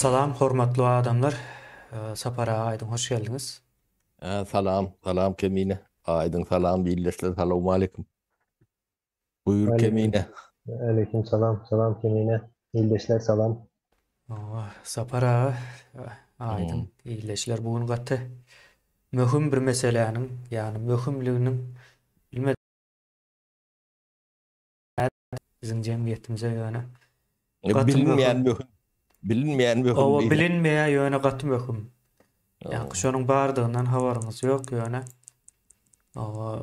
Salam, hormatly adamlar. Sapara aydın hoş geldiniz. Salam Kemine. Aydın salam birleşler. Selamun aleyküm. Buyur Aleyküm, Kemine. aleyküm selam, selam kimine. İldeşler selam. Sapara Hmm. aydın iyileşler bugün gatı möhüm bir meselenin, yani möhümlüğünün bilmem bizim cemiyetimize yani gatı Bilinmeyen möhüm. mühüm. Bilinmeyen mühüm O değil. bilinmeye yöne gatı möhüm. Yani Hmm. şonun bardığından havarımız yok yani. O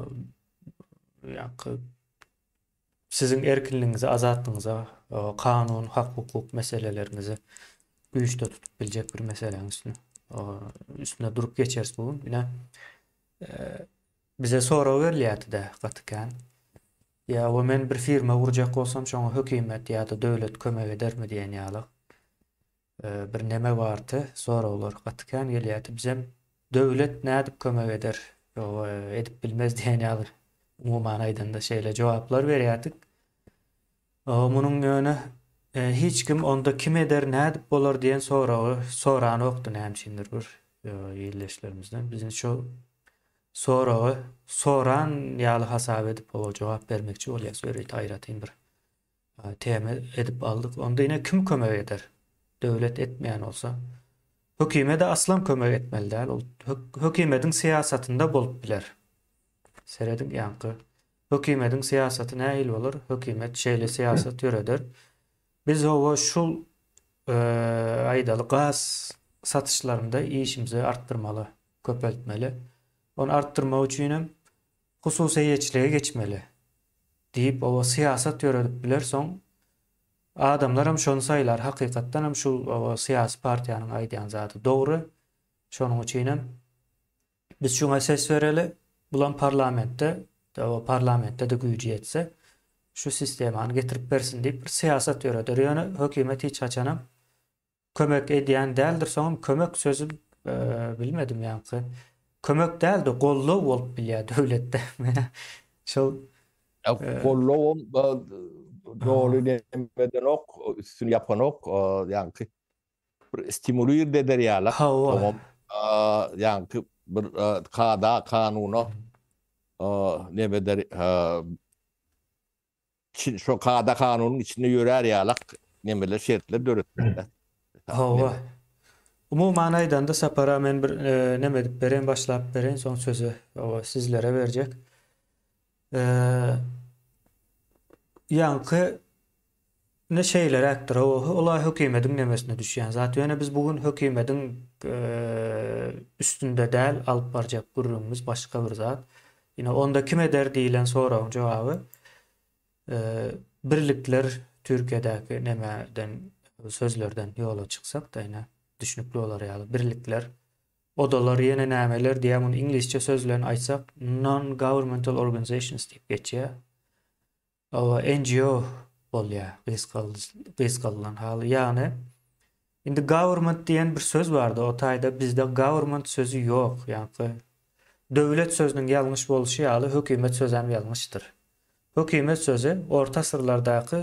yani sizin erkinliğinize, azatlığınıza, kanun, hak, hukuk meselelerinizi güçte tutup bilecek bir meselenin üstüne durup geçeriz bugün. Yine e, bize soru verilýärdi de gatykan. Ya o men bir firma gurjak bolsam şoňa hökümet ýa-da döwlet kömek edermi diýen ýaly bir neme bardy. Sorawlar gatykan gelýärdi. Bizem döwlet nädip kömek eder? Yo edip bilmez diýen ýaly. Umuman aýdanda şeýle jogaplar berýärdik. Munun ýöne hiç kim onda kim eder nädip bolar diýen sorany okdy näçindir bir ýerleşlerimizden. Bizim şu soran ýaly hasap edip o jogap bermekçi bolýar. Söýret aýratyn bir tema edip aldyk. Onda ine kim kömek eder? Döwlet etmeýän bolsa, hökümet de aslan kömek etmeli däl. Ol hökümetiň siýasatynda bolup biler. Seredin ýankı. Hökümetin siýasaty näil bolar? Hökümet şeýle siýasat ýöreder. Biz o şul aýdaly gaz satışlarında işimizi arttırmalı, köpeltmeli. Onu arttırmak üçin hem hususiýetçilige geçmeli diýip o siýasat ýöredip biler soň adamlar hem şonu saýlar, hakykatdan hem şu siýasy partiýanyň aýdýan zaty dogry. Şonuň üçin hem biz şuna ses bereli, bulan parlamentde de güýji etse şu sistemany getirip bersin diýip bir siýasat ýöreder. Ýöne hökümet hiç açanam kömek edýän däldir. Soňam kömek sözü bilmedim ýa-ni. Kömek däl de golluk bolup bilýär döwletde. Şol Kollowum doğru aha, demeden ok, üstün yapan ok, yani bir stimulür deder yalak. hawa. Tamam. Yani bir kada kanunu ne beder şu kada kanunun içinde yörer yalak nemeler şertler döretmekler. Hawa. Umuman aýdanda sapara men bir neme edip beren, başlap beren, soň sözü sizlere berjek. Ýankı ne şeyler aktar olay hökümetiň nemesine düşýän. Zat ýöne biz bugün hökümetiň üstünde däl alyp barjak gurrumyz başga bir zat. Ýene onda kim eder diýilen soragyň jogaby birlikler Türkiýedäki nemeden sözlerden ýola çyksak da ýene düşünükli olar ýaly. Birlikler, odalar ýene nämeler diýen bunu ingilisçe sözlen aýtsak non-governmental organizations diýip geçýär. O NGO bolýar, gysgalylan haly. Ýani indi government diýen bir söz bardy. O taýda bizde government sözü ýok. Ýani döwlet sözüniň ýalňyş boluşy ýaly hökümet sözü hem ýalňyşdyr. Hökümet sözü orta asyrlardaky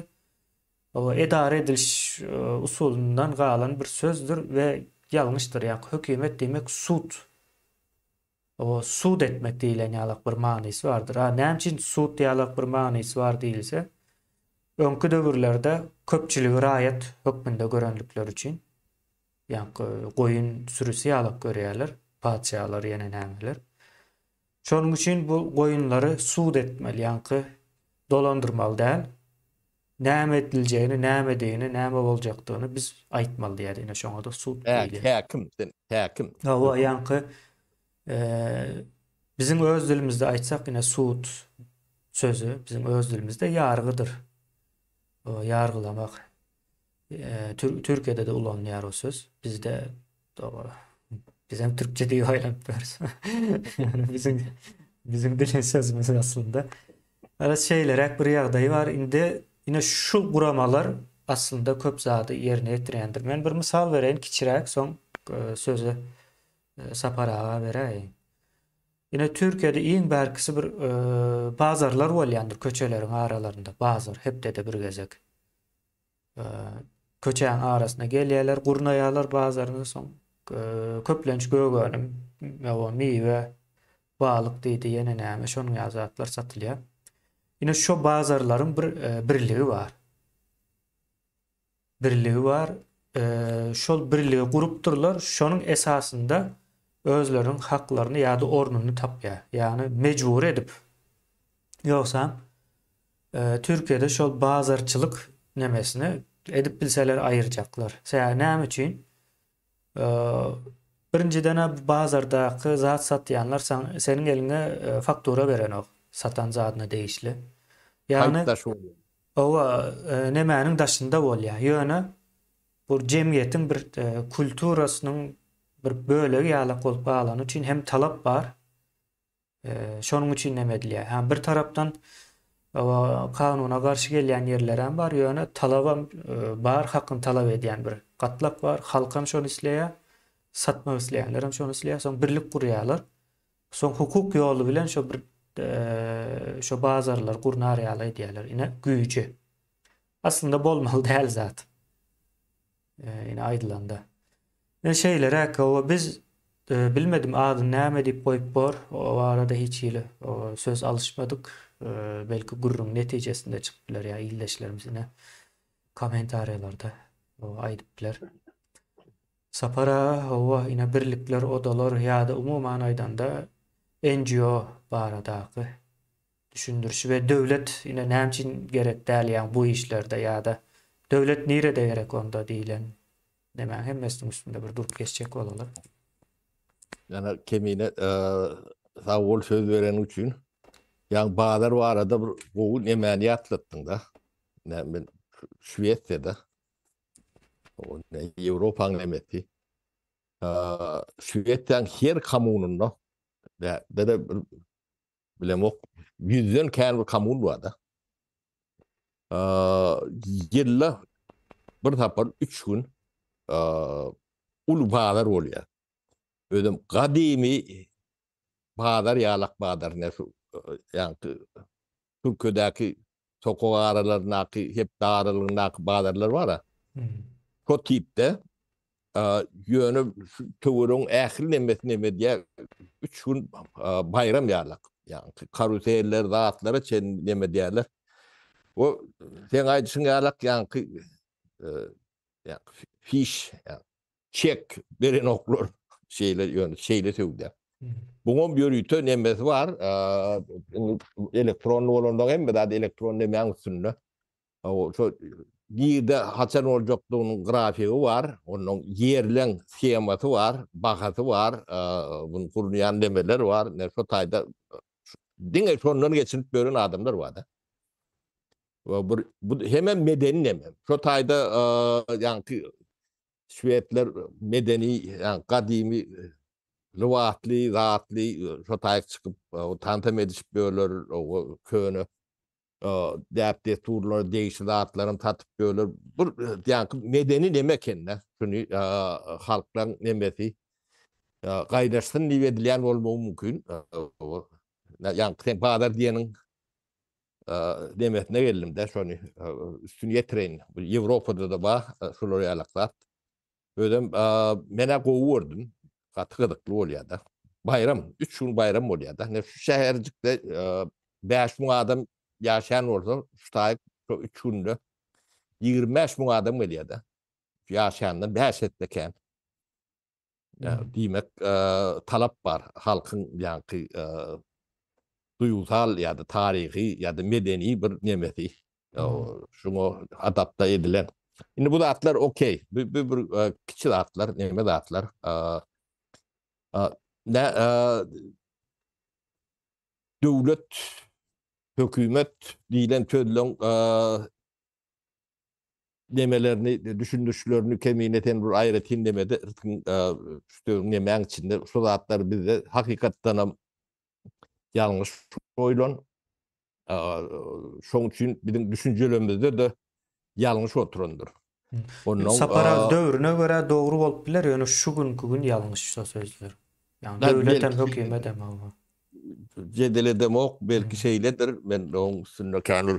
o edare ediliş usulundan galan bir sözdür ve ýalňyşdyr. Ýani hökümet demek sud. O sud etmek diýilen ýaly bir manysy bardyr. Näçin sud diýaly bir manysy bar diýilse, öňkü döwürlerde köpçüligi raýat hökmünde görenlikler üçin, ýani goýun sürüsü ýalyp görýärler, padşalar ýene nämeler. Şonuň üçin bu goýunlary sud etmeli, ýani dolandyrmaly däl. Näme ediljegini, näme diýeni, näme boljakdygyny biz aýtmaly diýär. Ýene şoňa da sud diýilýär. Häkim. Hawa ýani bizim öz dilimizde aýtsak ýene sud sözü bizim öz dilimizde ýargydyr. O ýargylamak. Türkiýede de ulanýar o söz. Bizde bizim Türkçe diýip aýlanyp bers. Yani bizim dilin sözümüz aslında. Ara şeylerek bir ýagdaý bar. Indi ine şu guramalar aslında köp zady ýerine ýetirýändir. Men bir misal bereýin kiçirek, soň sözü saparaga beräýin. Yine Türkiýede iň bärkisi bir bazarlar bolýandyr köçeleriň aralarynda. Bazar hepde de bir gezek. köçäň arasına gelýärler, gurnaýarlar bazarynda soň köplenç gögönüm, ýa miwe, balyk diýdi, ýene näme şonuň ýazatlar satylýar. Ine şo bazarlaryň bir birligi bar. Birligi bar. Şol birligi gurupdurlar. Şonuň esasında özleriň haklaryny ýa-da ornuny tapýar. Ýani mejbur edip. Ýoksa Türkiýede şol bazarçylyk nemesini edip bilseler ayırjaklar. Sähä näme üçin? Birinciden bazardaky zat satýanlar seniň eline faktura berenok. Satan zadyna değişli. Yani Kayıtdaş oluyor. owa nemäniň daşynda bolýar. Ýöne bu jemgyýetiň bir kulturasynyň bir bölegi ýaly bolup alany üçin hem talap bar. Şonuň üçin näme edilýär? Ha bir tarapdan kanuna garşy gelýän ýerler hem bar. Ýöne talaba bar, hakyny talap edýän bir gatlak bar. Halk hem şonu isleýär. Satmak isleýänler hem şonu isleýär. Soň birlik kurýarlar. Soň hukuk ýolu bilen şo bir şo bazarlar gurnarýaly edýärler. Ine güýje. Aslında bolmaly däl zat. Ine aýdylanda. Ne şeyler o biz bilmedim adyny näme diýip goýup bor. O arada hiç ýyly o söz alışmadyk. Belki gurrun netijesinde çykdylar ýa illeşlerimizine komentaryalarda o aýdyplar. Sapara owa ine birlikler, odalar ýa-da umuman aýdanda NGO baradaky düşündürüşi ve döwlet ine näme üçin gerek däl ýa bu işlerde ýa-da döwlet nirede gerek onda diýilen näme hemmesiniň üstünde bir durup geçjek bolalar. Yani kemine sağ ol söz veren üçün yani bazar var arada bir bu nemeni atlattın da. Yani ben Şveç'te o ne Avrupa'nın nemeti. Şveç'ten her kamununda da bilem yüzden kan bir kamun var da. Yılla bir tapar 3 gün ulu bazar oluyor. Ödüm kadimi bazar yalak bazar ne şu yani Türkiye'deki sokak aralarındaki hep dağarlarındaki bazarlar var ya. O tipte yönü tuvurun ehli neme diye 3 gün bayram yalak. Yani karuseller, dağıtlara çen neme diyorlar. O sen aydısın yalak yani fiş yani çek veren oklar şeyler yönü şeyle tövde. Bunun bir yürütü nemesi var. Elektronlu olandan hem de elektron nemeyen üstünde. O bir de haçan olacaklığının grafiği var. Onun yerlen scheması var. Bakası var. Bunun kurulayan nemeler var. Ne şu tayda dine sonlarını geçirip gören adamlar var da. Bu hemen medeni neme. Şu tayda yani Şvedler medeni yani kadimi Luvatli, rahatli, şotayık çıkıp tanıtım edişip böyler o köyünü depte turlar, değişik rahatlarını tatıp böyler. Bu yani medeni neme kendine. Şunu halkların nemesi gaydaşsın nivedilen olmağı mümkün. Yani sen bağlar diyenin nemesine geldim de şunu üstünü yetireyin. Avrupa'da da var şuları yalaklar. Ödüm mene kovurdum. Katıgıdıklı oluyor da. Bayram, 3 gün bayram oluyor da. Ne şu şehircikte 5 bin adam yaşayan olsa şu tayık 3 günde 25 bin adam geliyor da. Yaşayandan 5 etleken. Demek talap var. Halkın yani duygusal ya da tarihi ya da medeni bir nemeti. Şunu adapte edilen. Şimdi bu da atlar okey. Bir küçük atlar, neme de atlar. Döwlet, hökümet diýilen çözülen nemelerini, düşündüşlerini kemineten bir aýratyn demede nemäň içinde şu zatlar bizde hakykatdan ýalňyş boýlan. Şoň üçin bizim düşünjelerimizde de ýalňyş oturandyr. Sapara döwrüne göre dogry bolup biler, ýöne şu günkü gün ýalňyş şu sözler. Yani döwlet hem hökümet hem ama. Cedele demek belki şeyledir. Ben onun üstünde kanul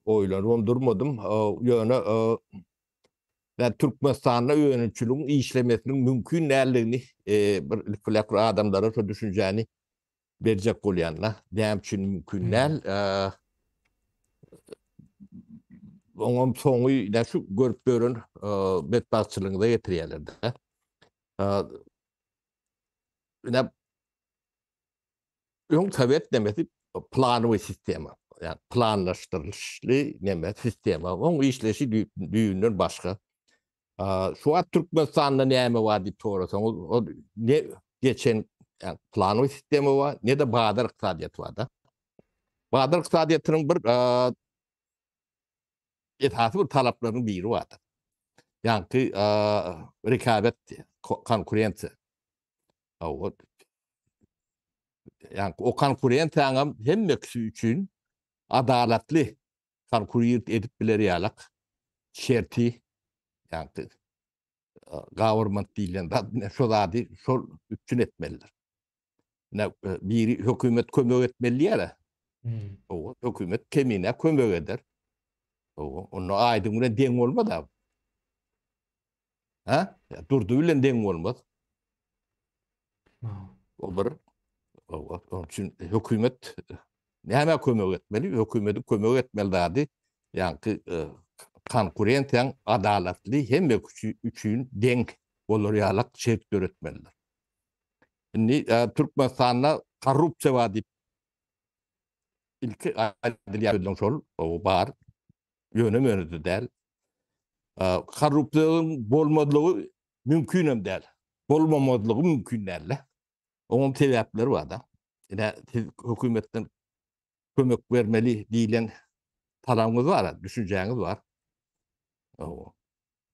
oýlandyrmadym. Ýöne ben Türkmenistan'da öğrençiliğin işlemesinin mümkün näligini bir filakr adamlara şu düşünjäni berjek bolýanlar. Näme üçin mümkün näl? Oňam soňy ýa şu görüp gören betbaççylygyna getirýärler de. Näme öň Sovet demesi planowy sistema. Yani planlaşdyrylýy näme sistema. Oň işleşi düýünden başga. Şu an Türkmenistan'da näme var diýip sorasaň, o ne geçen yani planowy sistema var, ne de badar iqtisadiýat var da. Badar iqtisadiýatynyň bir esasy bir talaplarynyň biri bardyr. Ýani rekabet, konkurensiýa. Yani o konkurensiýanyň hemmesi üçin adalatly konkurent edip bilerýärlik şerti yani government diýilen şol zady şol üçin etmeliler. Biri hökümet kömek etmeli ýa-da. O hökümet kemine kömek eder. Onu aýdyň bilen deň bolmaz. Ha? Durdy bilen deň bolmaz. O bir onun için hökümet näme kömek etmeli? Hökümeti kömek etmeli zady. Yani konkurensiýaň adalatly hemme üçin deň bolarýarlyk şert göretmeliler. Şimdi Türkmenistan'da korrupsiýa var diýip ilki adilýa şol o bar yönemönüdü däl. Korrupsiýaň bolmadlygy mümkün hem däl. Bolmamadlygy mümkün däl. Onun sebäpleri var da. Hökümetten kömek vermeli diýilen tarapymyz var, düşünjäňiz var.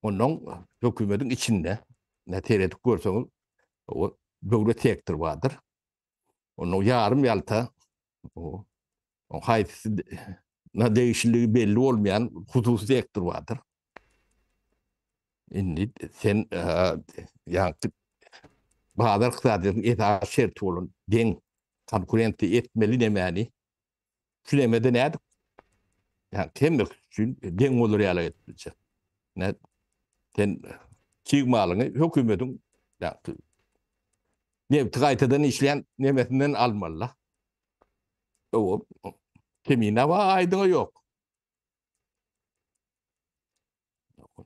Onuň hökümetiň içinde näteredik görseňiz, o döwlet sektor bardyr. Onu ýarym ýalta o haýsy değişikliği belli olmayan hususy sektor bardyr. Indi sen yani bazar iqtisadiýatyň esas şerti bolan deň konkurenti etmeli demeli. Şulemede näde? Yani temel üçin deň bolarýarlyk etmeli. Ne sen çygmalyny hökümetiň yani ne gaýtadan işleyen nemesinden almalylar. O kemine wa aýdyňy ýok.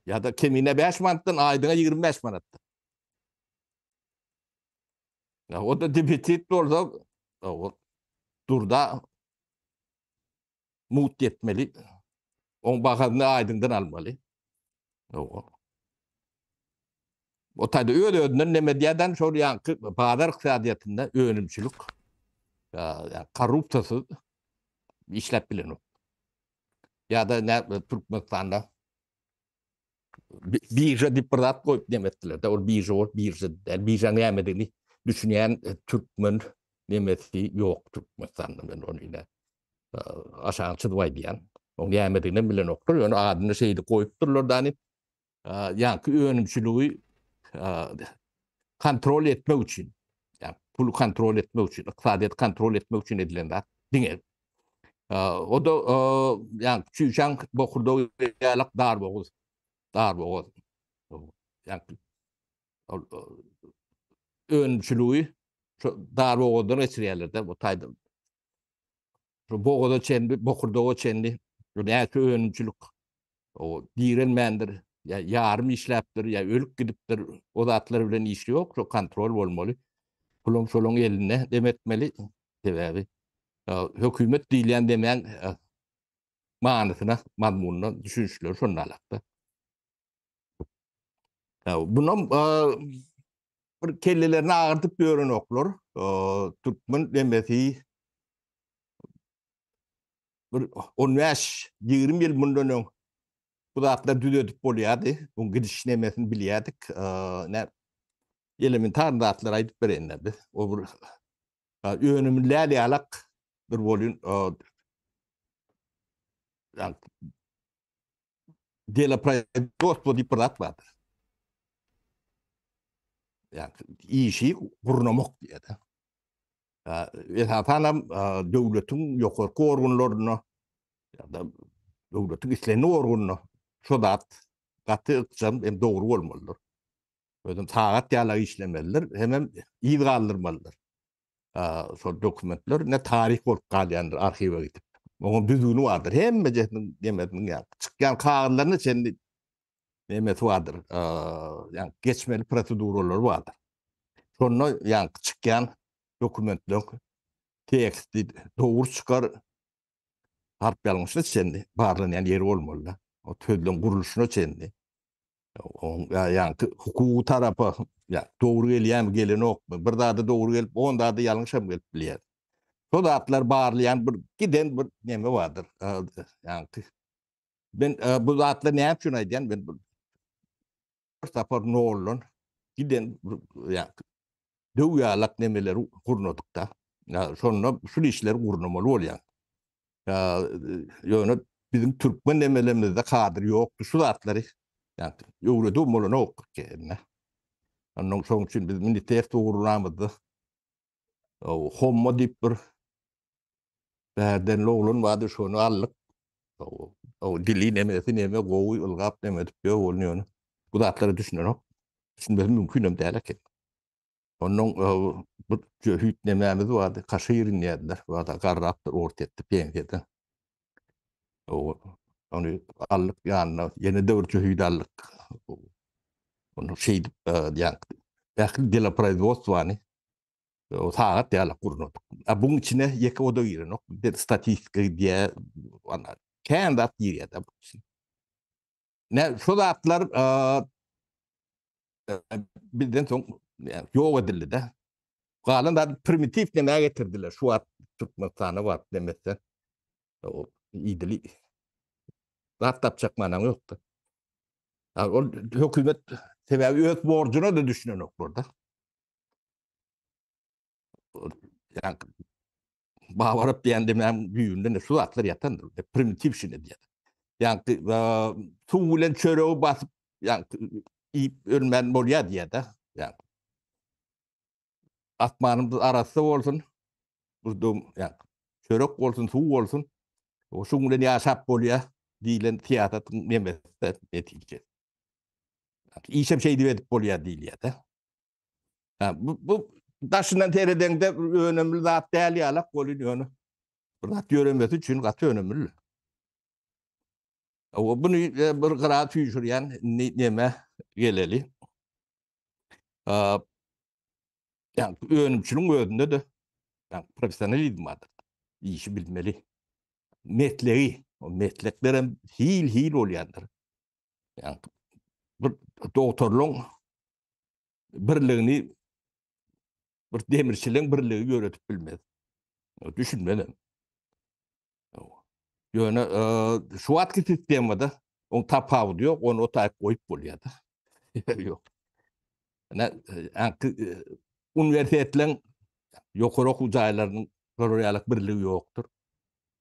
Ya da kemine 5 manatdan aýdyňa 25 manatdan. Ya o da depitit bolsa o durda mut etmeli. On bahadyny aýdyňdan almaly. O taýda öýünden näme diýenden şol ýanky bazar iqtisadiýatynda öňümçilik korrupsiýasy işläp bilen o. Ya da Türkmenistanda birja diýip bir zat goýup demetdiler de, o birja nämedigini düşünýän türkmen nemesi ýok Türkmenistanda, men onu ýa aşaňçy diýen. O nämedigini bilen okdur, ýöne adyny şeýdi goýupdurlar dany. Ýanky öňümçiligi kontrol etmek üçin, yani pul kontrol etmek üçin, iqtisadiýat kontrol etmek üçin edilen zat diňe. O da yani çüýşäň bokurda ýalyk darboğuz. Yani öňümçiligi şu darboğuzdan geçirýärler bu taýda. Şu boğuda çendi, bokurda çendi. Näçe öňümçilik o diýilmendir. Ya yarım işläpdir, ya ölüp gidipdir. O zatlar bilen işi ýok, şu kontrol bolmaly. Pulun şoluň eline demetmeli. Sebäbi hökümet diýilen demeň manysyna, mazmunyna düşünçler şonda alakda. Bunun bir kellelerini ağırtıp gören oklar. Türkmen demesi bir 15-20 ýyl mundan öň bu zatlar düzedip bolýardy. Bu gidiş nemesini bilýärdik. Elementar zatlar aýdyp berenlerdi. O bir öňümlä ýalak bir bolýan yani dela proyecto diýip bir zat bardyr. Yani işi gurnamak diýdi. Esasanam döwletiň ýokary organlaryna ya da döwletiň islerini gorgunna şo zat gaty ykjam hem dogry bolmalydyr. Özüm sagat ýaly işlemelidir, hemem ýyl galdyrmalydyr. Şol dokumentler ne tarih bolup galýandyr arhiwe gidip. Oňa düzgünü bardyr. Hemme jetiniň demediň ýa çykýan kagazlaryny çendi nemesi bardyr. Ýa geçmeli proseduralar bardyr. Şonu ýa çykýan dokumentler teksti dogry çykar harp ýalňyşyna çendi. Barlanyň ýeri bolmaly. O tözlüň guruluşyna çendi. Hukuky tarapy dogry gelýän geleni okmy. Bir dady dogry gelip, on dady ýalňyşam gelip bilýär. Şo zatlar barlayan bir giden bir neme vardır. Yani ben bu zatlar ne yapıyorsun aydan ben bir sapar ne olun giden yani döwyalak nemeleri kurnodik da. Ya sonra şu işler kurnamalı oluyor. Ya yani bizim Türkmen nemelerimizde kadir yoktu şu zatları. Yani öwredi molunu okuk kendine. Ondan soň üçin biz militer uğrunamydy. O homma dip bir bärden oğlun vardı şonu allık. O dili nemesi neme gowy ılgap neme dip ýolunýar. Bu zatları düşünýär. Düşünmesi mümkün hem ki. Onun bu jöhüt nememiz vardı. Kaşyryň ýerler. Wada garrapdyr ortetdi peňgeden. Onu allık ýanyna ýene döwür jöhüt allyk. Onu şey ýa ähli dela производствоны o sagat ýaly gurnudyk. Buň içine ýeke oda girenok. Bir statistika diýe ana kändat ýerде. Ne şu zatlar bizden soň ýok edildi de. Galan da primitif näme getirdiler. Şu wagt Türkmensany bar demese. O idili. Zat tapjak manam ýokdy. O hökümet sebäbi öz borjuna da düşünenok burada. Yani bavarıp diýende men büýünde ne şu zatlar ýatandyr. Primitif şine diýer. Yani suw bilen çöregi basyp yani ölmen bolýar diýer-de. Yani atmanymyz arasy bolsun. Burdum yani çörek bolsun, suw bolsun. O şuň bilen ýaşap bolýar diýilen teatratyň nemesi netije. İşem şey diýip bolýar diýilýär-de. Bu daşından tereden de önemli zat däl ýalak bolýar. Bir zat göremesi üçin gaty önemli. O bunu bir gıraat tüýşürýän neme geleli. Yani önümçülüğün özünde de yani profesyonelizm vardır. İşi bilmeli. Metleği, o metleklerin hil olyandır. Yani bir doktorluğun birliğini, bir demirçiliğin birliği öğretip bilmez. Düşünmeden. Yani şu atki sistemde on tapağı diyor, onu otaya koyup oluyor da. Yok. Yani üniversitelerin ýokary okuw jaýlarynyň koloniallyk birligi ýokdur.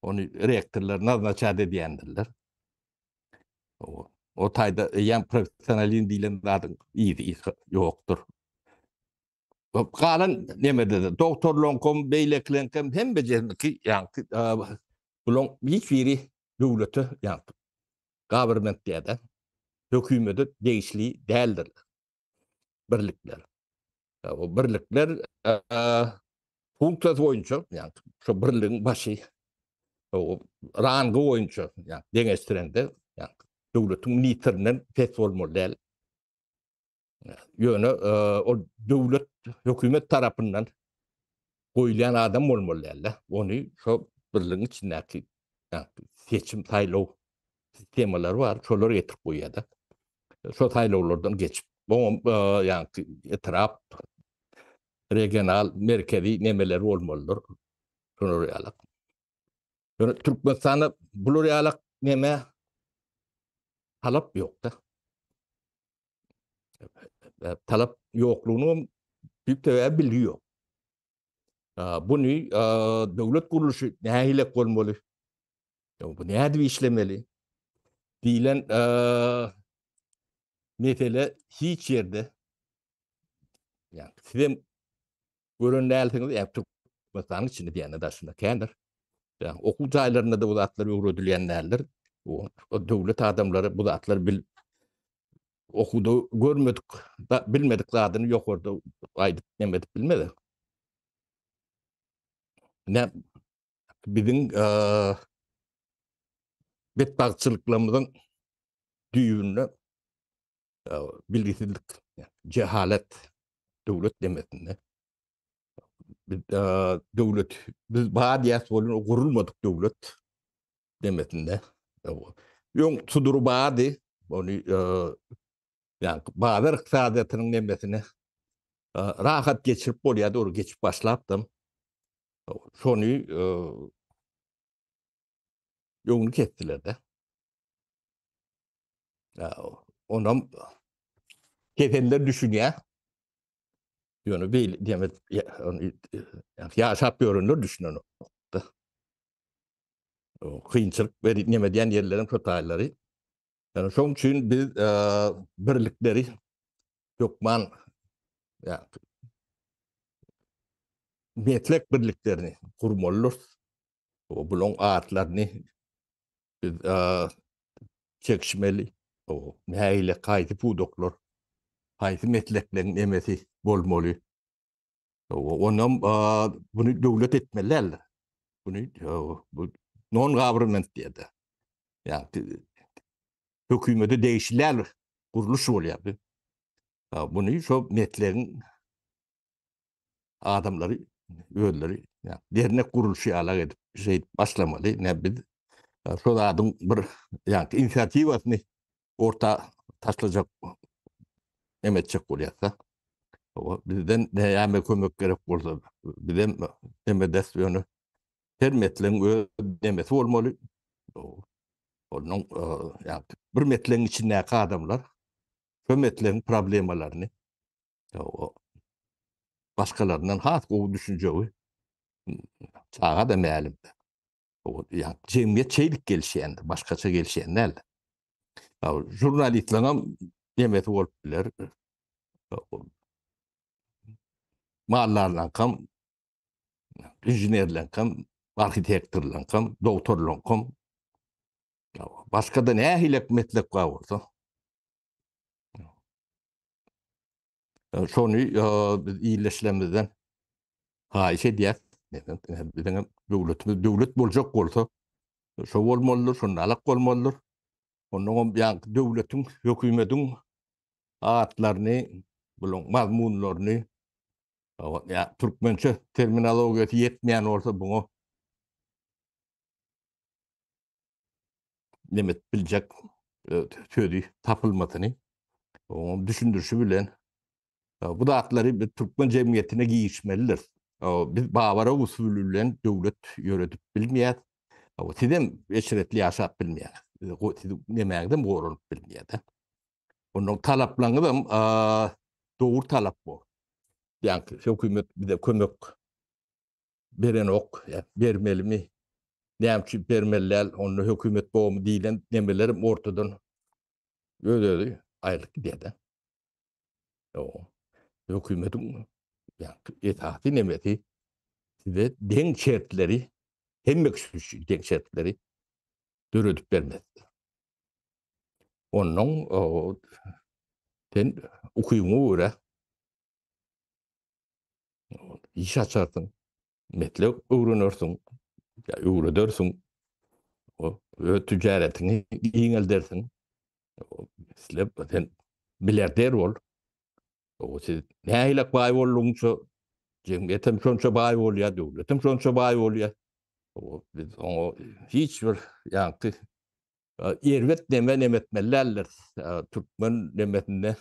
Onu rektorlar nazaçat edýändirler. O taýda ýa professionalin diýilen zadyň iýi ýokdur. Galan nemede de doktorluğun beýleklenkem hem bejerniki ýa bulan hiç biri döwleti ýa government diýerde hökümeti değişliği däldir. Birlikler. O birlikler funksiyası boyunça yani şu birliğin başı o rangı boyunca yani deňeşdirende yani döwletiň lideriniň pes bolmaly. Ýöne o döwlet hökümet tarapyndan goýulan adam bolmaly. Onu şu birliğin içindäki yani seçim taýlaw sistemalary bar, şolar getirip goýýar. Şu taýlawlardan geçip yani etraf regional, merkezi nemeleri olmalıdır. Şunu realak. Yani Türkmenistan'da bu realak neme talap yok da. Talap yokluğunu büyük teveğe biliyor. Bunu devlet kuruluşu neyle olmalı? Bu neydi işlemeli? Dilen mesele hiç yerde yani sizin görünlältiňiz yani Türkmenistan'ın içinde diýende daşynda kendir. Yani okul jaýlarynda da bu zatlar öwredilýänlerdir. O devlet adamları bu zatları okudu, görmedik, bilmedik zadını yok orada aydıp demedik bilmedi. Ne bizim bedbahtçılıklarımızın düğününe bilgisizlik, yani cehalet devlet demesinde. Devlet, biz bağ olun kurulmadık devlet demesinde. Yon suduru bağdı, onu yani bağlar iktisadiyatının demesine rahat geçirip oraya doğru geçip başlattım. Sonu yolunu kestiler de. Ondan kesenler düşünüyor. Yönü bir demet yaşap görünür düşünün. Kıyınçılık ve nemediyen yerlerin fotoğrafları. Yani son için biz birlikleri Gökmen yani meslek birliklerini kurmalıyız. O bulun ağıtlarını biz çekişmeli. O neyle kaydı pudoklar. Haydi mesleklerin emesi bolmalı. Ondan bunu devlet etmeliler. Bunu bu non-government diye de. Yani hükümeti değişiler kuruluş oluyor. Bunu şu metlerin adamları, öğüleri yani dernek kuruluşu alak edip başlamalı. Ne bir şu adım bir yani inisiyatifasını orta taşlayacak emetecek oluyorsa bizden ne yani kömek gerek olsa bizden emedes yönü her metlerin demesi olmalı. Onun yani bir metlerin içindeki adamlar şu metlerin problemlerini başkalarından o düşünceyi çağa da mealim. Yani cemiyet şeylik gelişeyendir, başkaça gelişeyenler. Jurnalistlerin demeti olup bilir. Mallarla kam, injinerle kam, arhitektörle kam, doktorla kam. Başka da ne hilek metlek var olsa. Şonu biz iyileşlemizden haişe diye. Bizim devlet bulacak olsa şu olmalıdır, şunu alak olmalıdır. Onun yani devletin, hükümetin ağıtlarını, bulun mazmunlarını, ya Türkmençe terminolojisi yetmeyen olsa bunu demet bilecek sözü tapılmasını, onu düşündürüşü bilen bu da atları bir Türkmen cemiyetine giyişmelidir. Biz bağvara usulüyle devlet yönetip bilmeyiz. Sizin eşretli yaşap bilmeyiz. Sizin demekten doğrulup bilmeyiz. Onun talaplarını da doğru talap bu. Yani hükümet bir de kömek veren ok, vermeli mi? Ne için vermeliler, onu hükümet boğumu değilen demelerim ortadan öyle aylık diye de. Hükümetin yani itaati nemeti size denk şartları hem meksusu denk şartları dörüdüp vermez. Onun sen okuyumu öyle iş açarsın, metlek öğrenirsin, öğrenirsin, ticaretini iyi edersin. Sen milyarder ol. Siz ne ilak bay olunca cemiyetim şonça bay oluyor, devletim şonça bay oluyor. Biz onu hiçbir yani ervet deme nemetmelerler. Türkmen nemetinde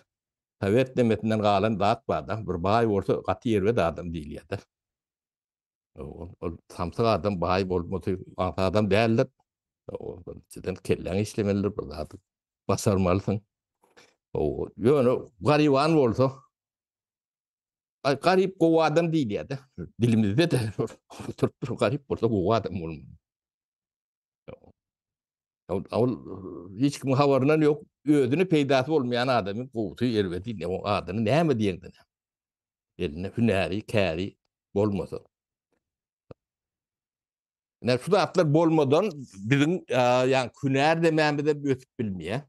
Sovet nemetinden kalan dağıt vardı. Bir bay olsa katı ervet adam değil ya da. Samsak adam bay olmadı. Adam değerler. Sizden kellen işlemelidir. Basarmalısın. Yani gariban olsa garip kovu adam değil ya da. Dilimizde de garip olsa kovu adam olmalı. Hiç kim havarından yok. Ödünü peydası olmayan adamın kovutu elbette ne o adını ne mi diyelim. Eline hüneri, kâri olmasa. Ne şu atlar bolmadan bizim yani küner dememizde ötüp bilmeye.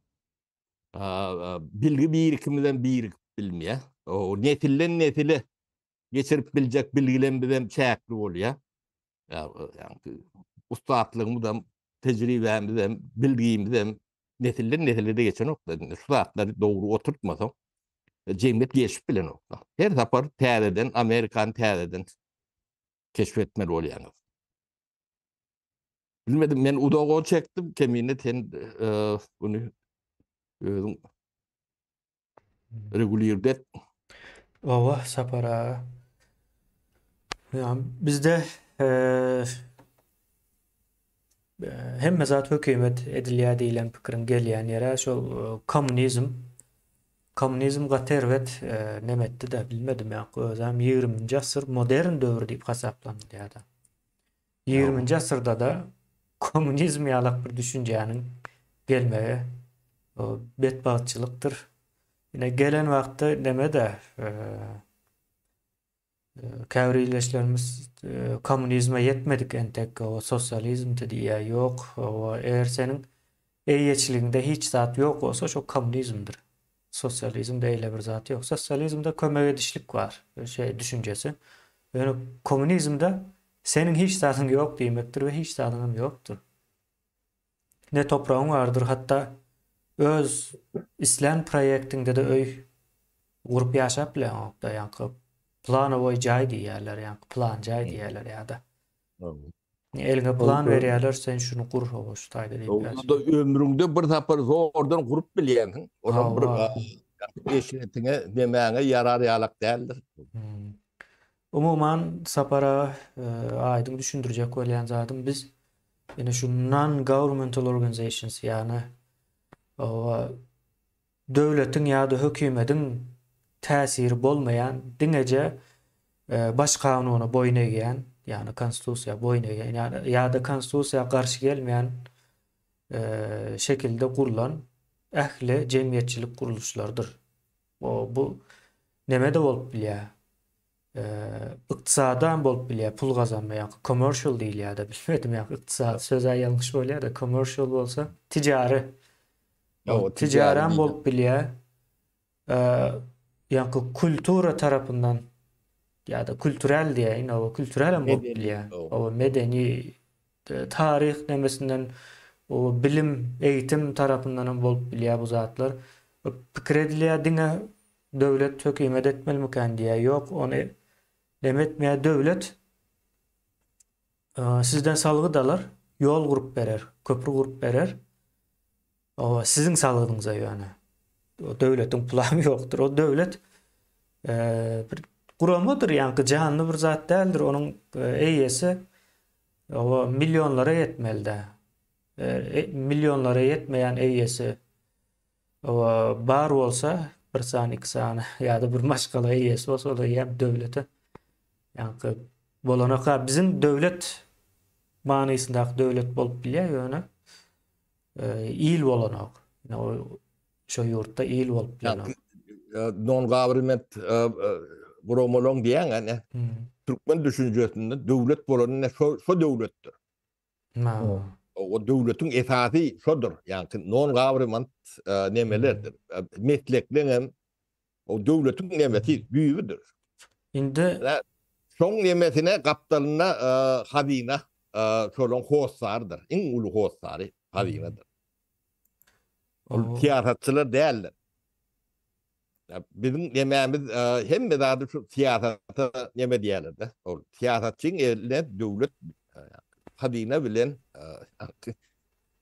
Bilgi birikimizden birikip bilmeye. O netillen netili geçirip bilecek bilgilerimizden çäkli oluyor. Yani ustaatlığımızdan, tecrübemizden, bilgimizden netilden netile de geçen nokta. Şu atları doğru oturtmasam cemiyet geçip bile nokta. Her sefer TR'den, Amerikan TR'den keşfetmeli oluyor. Bilmedim, ben udoğu çektim kemiğine ten bunu regulirde. Ova sapara. Yani bizde hem zat hökümet edilýär diýilen pikirin gelýän ýere şol kommunizm gaterwet nemetdi de bilmedim ýa özüm 20-nji asyr modern döwür diýip hasaplanýar da. 20-nji asyrda da komünizm ýalak bir düşünjäniň gelmegi o betbaatçylykdyr. Ine gelen wagtda nemede käwrileşlerimiz komünizme yetmedik entek o sosyalizm diýär ýok. O eger seniň eýeçiliginde hiç zat ýok bolsa şo komünizmdir. Sosyalizmde eýle bir zat ýok. Sosyalizmde kömek edişlik bar. Şey düşünjesi. Yani komünizmde senin hiç zatyň ýok diýmekdir we hiç zatyň ýokdur. Ne topragyň bardyr, hatta öz islam proýektiňde de öý gurup ýaşap bilen da ýa-ni planowy jaý diýerler, ýa-ni plan jaý diýerler ýa-da. Eline plan berýärler, sen şunu kur hoş taýda diýip. O da ömrüňde bir tapar zordan gurup bilýänsiň. Onuň bir eşiretine demäňe ýarar ýalak däldir. Umuman sapara aýdyň düşündirjek bolýan zatym biz ýene şu non-governmental organizations ýani o döwletiň ýa-da hökümetiň täsiri bolmaýan diňeje baş kanunyna boyun eýen, ýani konstitusiýa boyun eýen ýa-da konstitusiýa garşy gelmeýän şekilde kurulan ähli jemgyýetçilik kuruluşlardyr. Bu nemede bolup bilýär? Iktisadan bolup bilýär, pul gazanmaýan, commercial diýilýär da bilmedim ýa iktisad söze ýalňyş bolýar da commercial bolsa ticari. Ticaran bolup bilýär. Ýa-ni kultura tarapyndan ýa-da kulturel diýeň, o kulturel bolup bilýär. O medeni tarih nemesinden o bilim, eğitim tarapyndan bolup bilýär bu zatlar. Pikir edilýär diňe döwlet hökümet etmelmiken diýär. Ýok, ony demetmeýär döwlet sizden salgy dalar, ýol gurup berer, köprü gurup berer. O sizin salgyňyza ýöne. O döwletiň plany ýokdur. O döwlet bir guramydyr, ýa-ni jahanly bir zat däldir. Onuň eýesi o milyonlara ýetmeli. Milyonlara ýetmeýän eýesi o bar bolsa, bir san, iki san ýa-da bir maşgala eýesi bolsa, o da ýa döwlete. Ýa-ni bolanaka bizim döwlet manysyndaky döwlet bolup bilýär ýöne. İl bolanak. Şo ýurtda il bolup bilýär. Non-government gurumolong diýen Türkmen düşünjesinde döwlet bolany şo döwletdir. O döwletiň esasy şodur. Ýani non-government nemelerdir. Meslekleň o döwletiň nemesi büýüdür. Indi şoň nemesine gapdalyna hazina şolaň hossardyr. Iň uly hossary hazinadyr. O siýasatçylar däldir. Bizim yemeğimiz hem de daha da şu siyasata neme diyelim de. O siyasetçinin eline devlet hazine bilen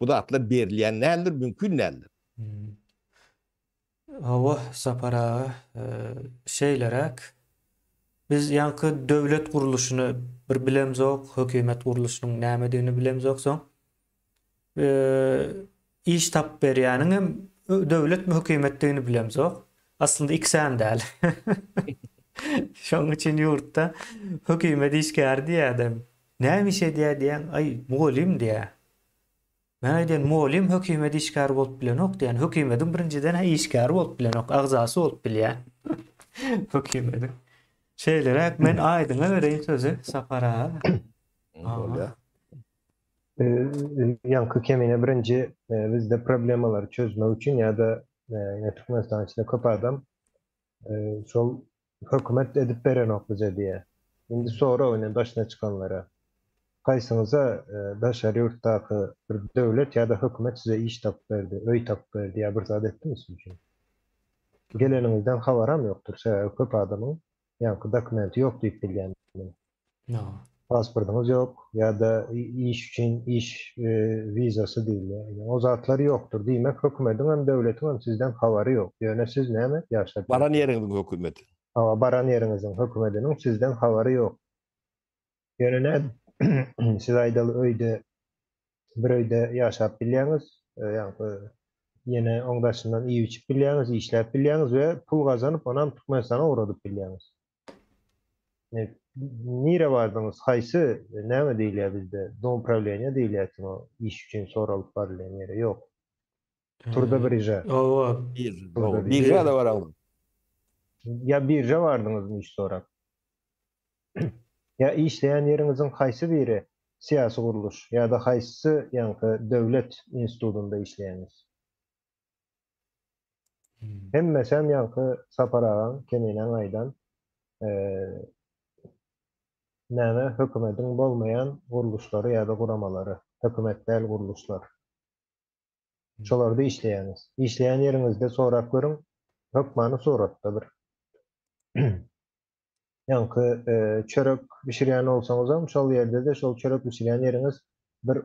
bu da atlar berliyen nedir, mümkün nedir? Hava sapara şeylerek biz yankı devlet kuruluşunu bir bilemzok, hökümet kuruluşunun näme bilemzok soň iş tap berýäniň devlet mi hökümetdigini bilemzok. Aslında ikisän däl. Şoň üçin ýurtda hökümet işgär diýädim. Näme diýen ay mugallim diýär. Men aýdym mugallim hökümet işgär bolup bilenok diýen. Hökümetiň birinciden işgär bolup bilenok, agzasy bolup bilýär. Hökümetin. Şeylerek men aýdyňa bereýin sözü sapara. Yankı kemine birinci bizde problemaları çözmek için ya da Türkmenistan içinde köp adam şol hükümet edip beren okluca diye. Şimdi sonra oyunun başına çıkanlara kaysınıza daşarı yurttaki bir devlet ya da hükümet size iş tap verdi, öy tap verdi ya bir zat ettiniz mi için? Gelenimizden havaram yoktur. Köp adamın yankı dokumenti yok deyip bilgen. No. Pasportumuz yok ya da iş için iş vizası değil. Yani o zatları yoktur. Demek hükümetin hem devletin hem sizden havarı yok. Yani siz ne mi Baran yaşatıyorsunuz? yerinin hükümeti. Ama baran yerinizin hükümetinin sizden havarı yok. Yani ne siz aydalı öyde bir öyde yaşap bilýäňiz, yani yine oňdaşyndan iyi içip bilýäňiz, işläp bilýäňiz we pul gazanyp onam Türkmenistana uradyp bilýäňiz. Nire bardınız? Haysy näme diýilýär bizde? Dom upravleniýa diýilýär o iş üçin soralyp barylan ýere. Ýok. Turda birje. O Turda Bir diýilýär. da var ama. Ya birje bardınızmy iş sorap? Ya işleýän ýeriňiziň haysy biri syýasy guruluş ya da haysy ýa-ni döwlet institutunda işleýäňiz? Hemmesem ýa-ni saparagan, keminen aýdan näme hökümetiň bolmaýan guruluşlary ýa-da guramalary, hökümetdäl guruluşlar. Şolarda işleýäňiz. İşleýän ýeriňizde sorap görüň, hökmany soratda bir. Ýa-ni çörek bişirýän bolsaňyzam şol ýerde de şol çörek bişirýän ýeriňiz bir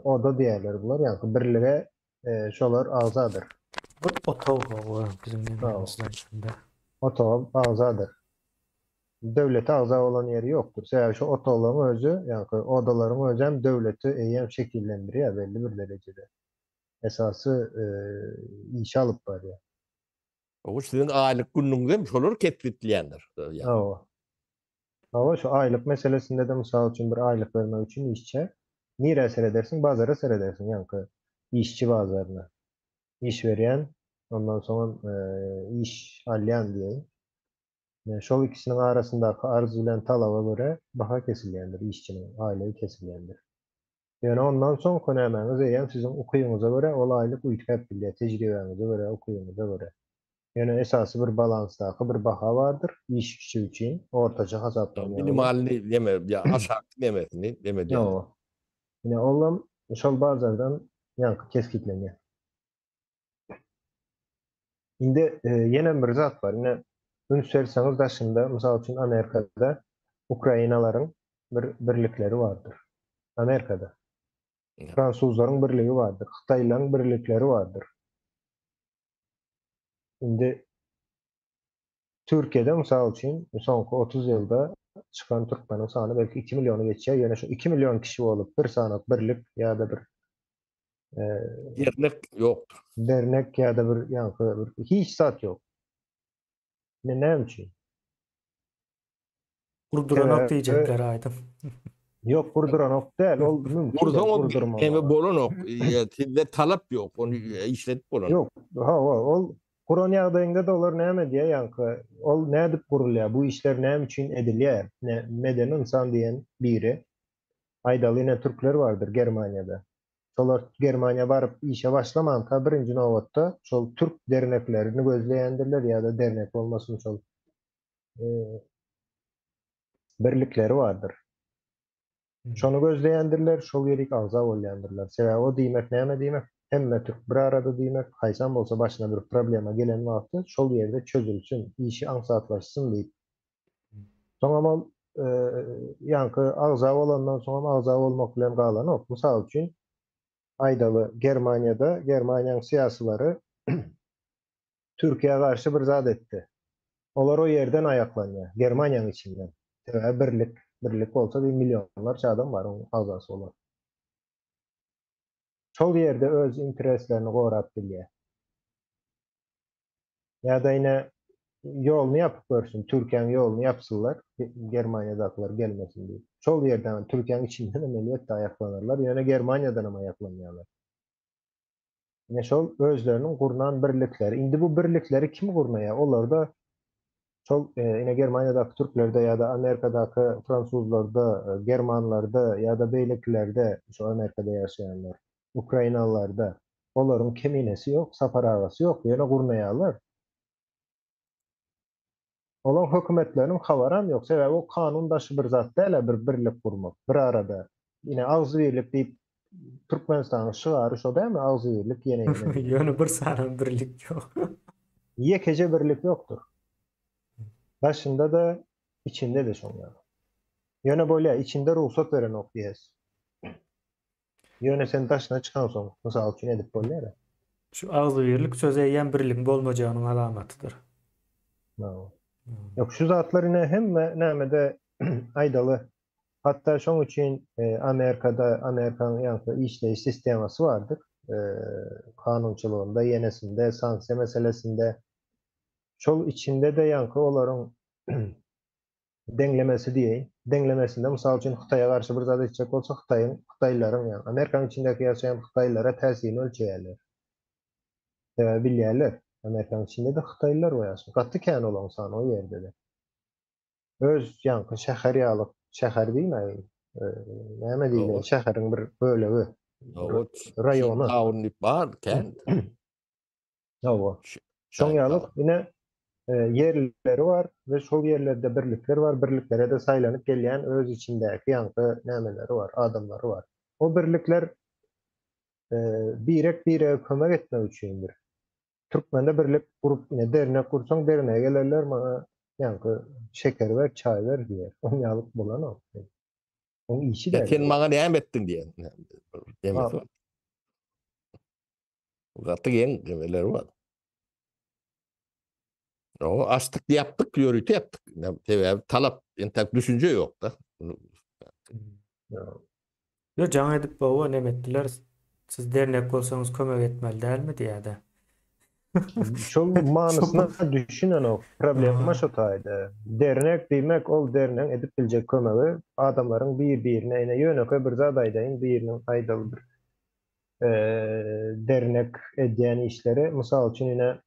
oda diýerler bular. Ýa-ni birlige şolar azadyr. bir otog var bizim Sağ ol. memleketimizden içinde. Oto azadyr. Döwlete agza bolan ýeri ýokdur. Sebäbi şu otolaryň özü, ýa-ni odalaryň özü hem döwleti eýem şekillendirýär belli bir derejede. Esasy iş alyp barýar. O sizin aylık günlüğünde şolar ketbitleyendir. Yani. Awa. Awa şu aylyk meselesinde de mysal üçin bir aylyk bermek üçin işçe nire seredersin, bazara seredersin. Ýa-ni işçi bazaryna. İş berýän, ondan soň iş alýan diýeň. Şol ikisiniň arasyndaky arz bilen talaba göre baha kesilýändir işçiniň, aýlygy kesilýändir. Yani ondan soň könemäňiz eýem sizin ukyňyza göre ol aýlyk üýtgäp bilýär, tejribeňize göre, ukyňyza göre. Yani esasy bir balansdaky bir baha bardyr iş güçi üçin ortaça hasaplanýar. Minimalini deme, ya aşağı demesini deme diye. Ýa. Ine olam şol bazardan ýa-ni keskitlenýär. Indi ýene bir zat bar. Ine ünsürseňiz daşynda mysal üçin Amerikada Ukrainalaryň bir birlikleri bardyr. Amerikada. Fransuzlaryň birligi bardyr. Hytaýlaryň birlikleri bardyr. Indi Türkiýede mysal üçin soňky 30 ýylda çıkan türkmeniň sany belki 2 milyony geçýär. Ýene şu 2 milyon kişi bolup bir sanaty birlik ýa-da bir Yerlik yoktur. dernek ýa-da bir ýa-ni bir hiç zat ýok. Näme üçin? Gurduranok Evet, diyecekler aydım. Yok kurduranok değil. Ol mümkün. Burada o Kurdurmama. eme bolonok, sizde talep yok. Onu işletip bolonok. Yok. Ol Kur'an ýagdaýynda da olar näme diýär ýa-ni ol nädip gurulýar? Bu işler näme üçin edilýär? Meden insan diýen biri aýdaly ine türkler bardyr Germaniýada. Şolar Germaniýa baryp işe başlamanka birinji nowatda şol türk derneklerini gözleýändirler ýa-da dernek bolmasyn şol birlikleri bardyr. Şonu gözleýändirler, şol ýerik agza bolýandirler. Sebäbi o diýmek näme diýmek? Hemme türk bir arada diýmek, haýsam bolsa başyna bir problema gelen wagtda şol ýerde çözülsün, işi ansatlaşsyn diýip. Soňam ýa-ni agza bolandan soň agza bolmak bilen galan ok. Mysal üçin aýdaly Germaniýada Germaniýanyň syýasylary Türkiýe garşy bir zat etdi. Olar o ýerden aýaklanýar, Germaniýanyň içinden. Sebäbi birlik bolsa bir milyonlarça adam var onun agzasy bolan. Şol ýerde öz intereslerini gorap bilýär. Ýa-da ine ýolunu ýapyp görsün, Türkiýanyň ýolunu ýapsylar, Germaniýadakylar gelmesin diýip. Şol ýerden Türkiýanyň içinden elbetde aýaklanarlar, ýöne Germaniýadan hem aýaklanýarlar. Ine şol özleriniň gurunan birlikleri. Indi bu birlikleri kim gurmaýar? Olar da yine Germanya'daki Türklerde ya da Amerika'daki Fransuzlarda, Germanlarda ya da beylekilerde, şu Amerika'da yaşayanlar, Ukraynalılarda onların keminesi yok, sapar ağası yok. Yani gurnayalar. Olan hökümetlerinin havaran yok. Sebäbi o kanun dışı bir zat değil, bir birlik kurmak, bir arada. Yine ağzı birlik deyip Türkmenistan'ı şıgarış o değil mi? Ağzı birlik yine. Ýöne bir sanaň birlik ýok. Yekece birlik yoktur. Başında da içinde de şonlar. Yöne böyle içinde ruhsat veren okuyas. Yöne sen taşına çıkan son. Misal için edip böyle. Şu agzy birlik söz eýen birlik bolmajagynyň alamatydyr. No. Yok şu zatlar yine hem nämede aydalı. Hatta şoň için Amerikan yankı işleyiş sisteması vardır. Kanunçylygynda, yenesinde, sanksiya meselesinde. Şol içinde de yankı olaryň denglemesi diye. Denglemesinde misal için Xitay'a karşı bir zat edecek olsa Xitaylıların yani Amerikan içindeki yaşayan Xitaylılara tesirini ölçeýärler. Bilýärler. Amerikan içinde de Xitaylılar boýasyn. Gatty kän olan sany o ýerde de. Öz yankı şäher ýalyk, şäher diýme. Näme diýler? O, Şäheriň bir bölegi, o rayony. Town bar kent. Owa. Şoň Chinatown. ýalyk ine yerleri var ve şol yerlerde birlikler var. Birliklere de saylanyp gelýän öz içindäki yankı nämeleri var, adamları var. O birlikler birek bire kömek etmek üçindir. Türkmende birlik kurup ine dernek kursaň dernege gelerler mana yankı şeker ver, çay ver diýer. Oň ýalyk bolan o. Oň işi Ya de. sen maňa näme etdiň diýen. Demek Ha. o. Gatty gen demeler var. O açtık yaptık, priorite yaptık. Sebäbi talap, entek düşünce yok da. Yo jaň edip bawa nemetdiler. Siz dernek bolsaňyz kömek etmeli dälmi diýäde. Şol manysyna düşünen o problema şo taýda. Dernek diýmek ol dernek edip biljek kömegi adamlaryň bir-birine ene ýöneke bir zat aýdaýyn, biriniň aýdaly bir dernek edýän işleri, mysal üçin ine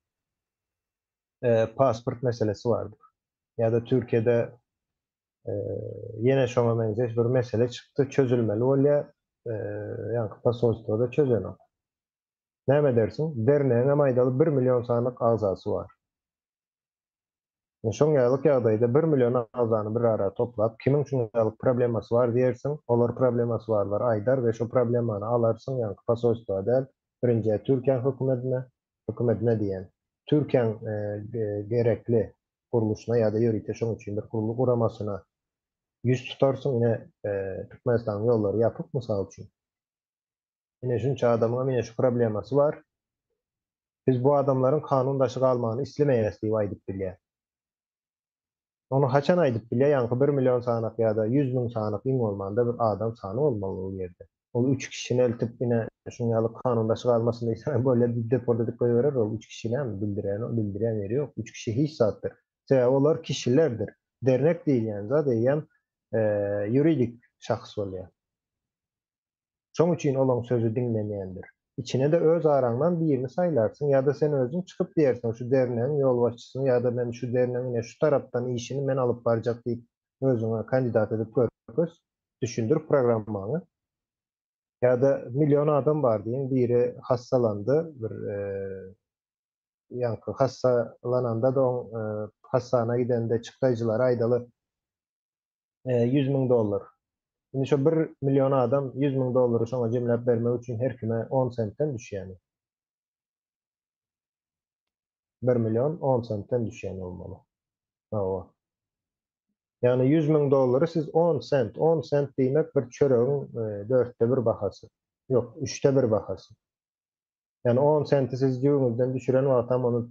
pasport meselesi vardır. Ya da Türkiye'de yine şoňa benzeş bir mesele çıktı, çözülmeli bolýa, ýa-ni pasolstwada çözen. Näme dersin? Derneğe maýdaly 1 milyon sanyk agzasy var. Şoň ýalyk ýagdaýda 1 milyon agzany bir ara toplap, kimiň şoň ýalyk problemasy var diýersiň, olar problemasy barlar aýdar we şo problemany alarsyň ýa-ni pasolstwada birinji Türkiýe hökümetine diýen. Türkiýe gerekli kuruluşuna ya da ýörite şoň üçin bir kurulu guramasyna yüz tutarsın ine Türkmenistan yolları yapıp misal üçin. Ine şunça adamyň ine şu problemasy var. Biz bu adamlaryň kanun daşy galmagyny islemeýäs diýip aýdyp bilýär. Onu haçan aýdyp bilýär? Ýa-ni 1 milyon sanyk ýa-da 100 000 sanyk iň bolmanda bir adam sany bolmaly ol ýerde. Ol 3 kişini eltip ine şuň ýaly kanun daşy galmasyny diýsen böyle deporda edip goýberer, ol 3 kişilämi bildiren ýeri ýok. 3 kişi hiç zatdyr. Sebäbi olar kişilerdir. Dernek diýilýän zat eýen ýuridik şahs bolýar. Şoň üçin olaň sözü dinlenýändir. İçine de öz araňdan birini saýlarsın ya da sen özüň çykyp diýersiň şu derneğin ýol başçysyny ya da men şu derneğin şu tarapdan işini men alyp barjak diýip özüňe kandidat edip görüp düşündür programmany. Ya da milyon adam var diýin, biri hastalandy, bir yankı hastalananda da hastana gidende çykdaýjylara aýdaly $100,000. Şimdi şu 1 milyon adam $100,000 şoňa jemläp bermek üçin her kime 10 sentten düşýär. 1 milyon 10 sentten düşýär bolmaly. Hawa. Yani $100,000 siz 10 sent diýmek bir çöregiň 4'te 1 bahasy. Yok, 3'te 1 bahasy. Yani 10 senti siz cebinizden düşüren wagtam onu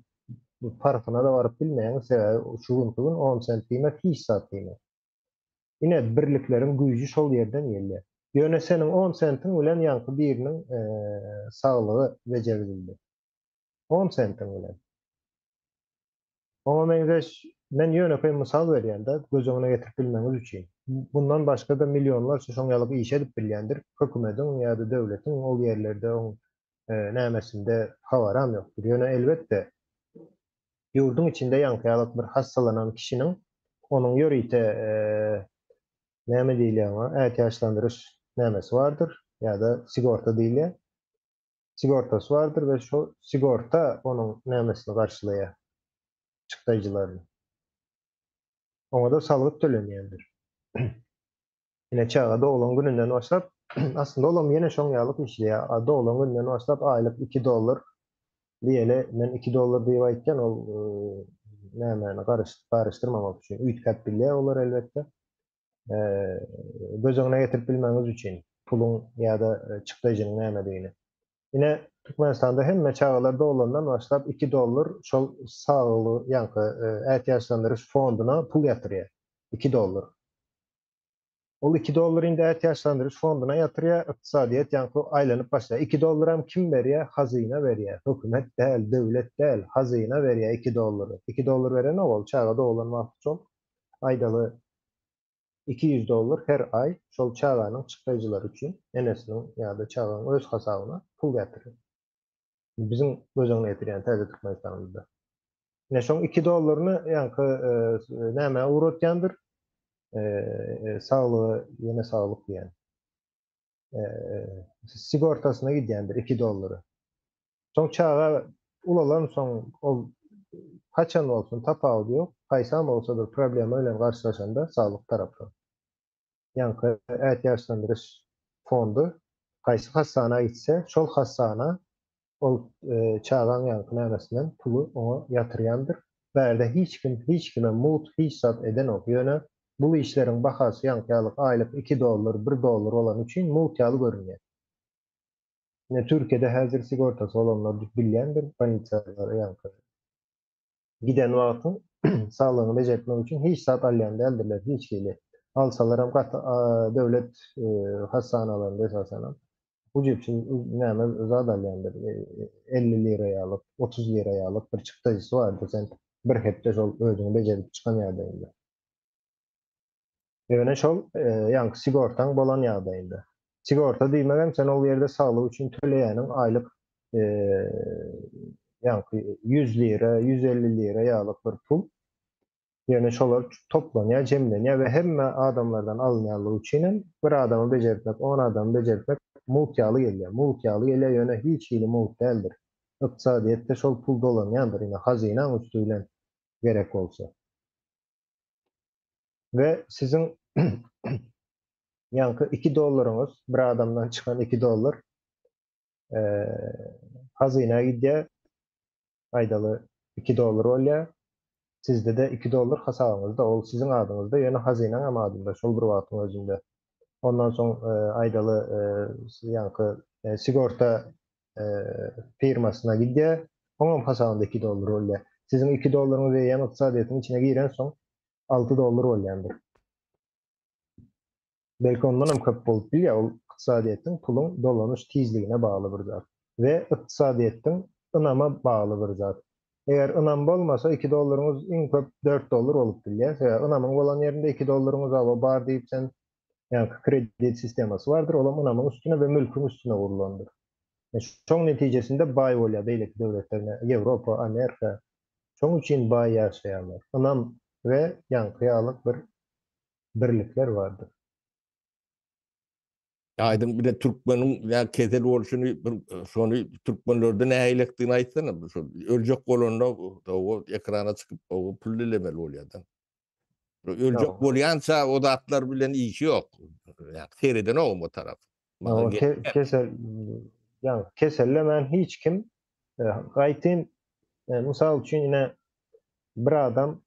farkyna da baryp bilmeýäňiz sebäbi şu günüň 10 sent diýmek hiç zat diýmek. Ine birlikleriň güýji şol ýerden gelýär. Ýöne seniň 10 sentin bilen ýa-ni biriniň saglygy bejerildi. 10 sentin bilen. Ama men ýöne mysal berýände göz öňüne getirip bilmeňiz üçin. Bundan başga da milyonlar şoň ýaly iş edip bilýändir. Hökümetiň ýa-da döwletiň ol ýerlerde nämesinde habaram ýokdur. Ýöne elbetde Yurdun içinde ýanky bir hassalanan kişinin onun ýörite näme diýilýär ona? Ähtiýaçlandyrys nämesi bardyr ýa-da sigorta diýilýär. Sigortasy bardyr we şo sigorta onuň nämesini garşylaýar, çykdyjylaryny. Oňa da salyk tölenýändir. Ine çağa doğulan gününden başlap aslında olam yine şoň ýalyk işleýär. Doğulan günden başlap aýlyk $2 diýeli men $2 diýip aýtjan ol nämäni garşdyrmamak üçin. Üýtgäp bilýär olar elbetde. Göz öňüne getirip bilmäňiz üçin pulun ýa-da çykdyjynyň nämedigini. Ine Türkmenistanda hemme çağlar doğulandan başlap $2 şol saglygy ýanky ähtiýaçlandyrys fonduna pul ýatyrýar. $2. Ol $2 indi ähtiýaçlandyrys fonduna ýatyrýar, ykdysadyýet ýanky aýlanyp başlaýar. $2 hem kim berýär? Hazyna berýär. Hökümet däl, döwlet däl, hazyna berýär $2. $2 beren ol çağa doğulan wagt üçin aýdaly $200 her ay şol çağanyň çykdyjylary üçin enesiniň ýa-da çağanyň öz hasabyna pul ýatyrýar. Bizim göz öňüne getirýän täze Türkmenistanymyzda. Ine şoň $2-ny ýanky näme uğratýandyr? Saglygy, ýene saglyk diýen. Sigortasyna gidýändir $2. Soň çağa ulalan soň ol haçan bolsun tapawdy ýok, gaýsam bolsadyr problem bilen garşylaşanda saglyk tarapdan. Ýanky ähtiýaçlandyrys fondu gaýsy hassana gitse, şol hassana ol çağan ýanky nämesinden pulu oňa ýatyrýandyr. Bärde hiç kime mut, hiç zat eden ok. Ýöne bu işleriň bahasy ýanky aýlyk $2, $1 bolan üçin mut ýaly görünýär. Ne Türkiýede häzir sigortasy bolanlar bilýändir, polisiýalar ýanky giden wagtyň saglygyny bejermek üçin hiç zat alýan däldirler, hiç kili. Alsalar hem döwlet hassanalarynda esasen bu jepçin näme zat alýandyr. $50 $30 bir çykdyjysy bardyr. Sen bir hepde şol özüňi bejerip çykan ýagdaýynda. Ýöne şol ýanky sigortaň bolan ýagdaýynda. Sigorta diýmegem sen ol ýerde saglyk üçin töleýäniň aýlyk ýanky $100, $150 ýalyk bir pul. Ýöne şolar toplanýar, jemlenýär we hemme adamlardan alınýarlygy üçin bir adamy bejermek, 10 adamy bejermek mult ýaly gelýär. Mult ýaly gelýär ýöne hiç hili mult däldir. Ykdysadyýetde şol pul dolanýandyr, ine hazynaň üstü bilen gerek bolsa. Ve sizin ýanky $2'ňyz bir adamdan çykan $2 hazyna gidýär. Aýdaly $2 bolýar. Sizde de $2 hasabyňyzda, ol sizin adyňyzda, ýöne hazynaň hem adynda şol bir wagtyň özünde. Ondan soň aýdaly ýanky sigorta firmasyna gidýär. Onuň hasabynda $2 bolýar. Sizin $2'ňyz ýa-da ykdysadyýetyň içine giren soň $6 bolýandyr. Belki ondan hem köp bolup bilýär, ol ykdysadyýetyň pulun dolanyş tizligine bagly bir zat we ykdysadyýetyň ynama bagly bir zat. Eger ynam bolmasa $2'ňyz iň köp $4 bolup bilýär. Ynamyň bolan ýerinde $2'ňyz bar diýip sen ýanky kredit sistemasy bardyr, olam ynamyň üstüne we mülküň üstüne gurulandyr. Şoň netijesinde baý bolýar beýleki döwletlerine, Ýewropa, Amerika. Şoň üçin baý ýaşaýarlar. Ynam we ýanky ýalyk bir birlikler bardyr. Aydın bir de Türkmenin ya kesel bolşuny şonu Türkmenlerden näýilikdigini aýtsana. Şu öljek bolanda o ekrana çykyp o pul dilemeli bolýardan. Öljek bolýança o zatlar bilen işi ýok. Ya sereden o taraf. O kesel ýa keselle men hiç kim gaýtyn mysal üçin ine bir adam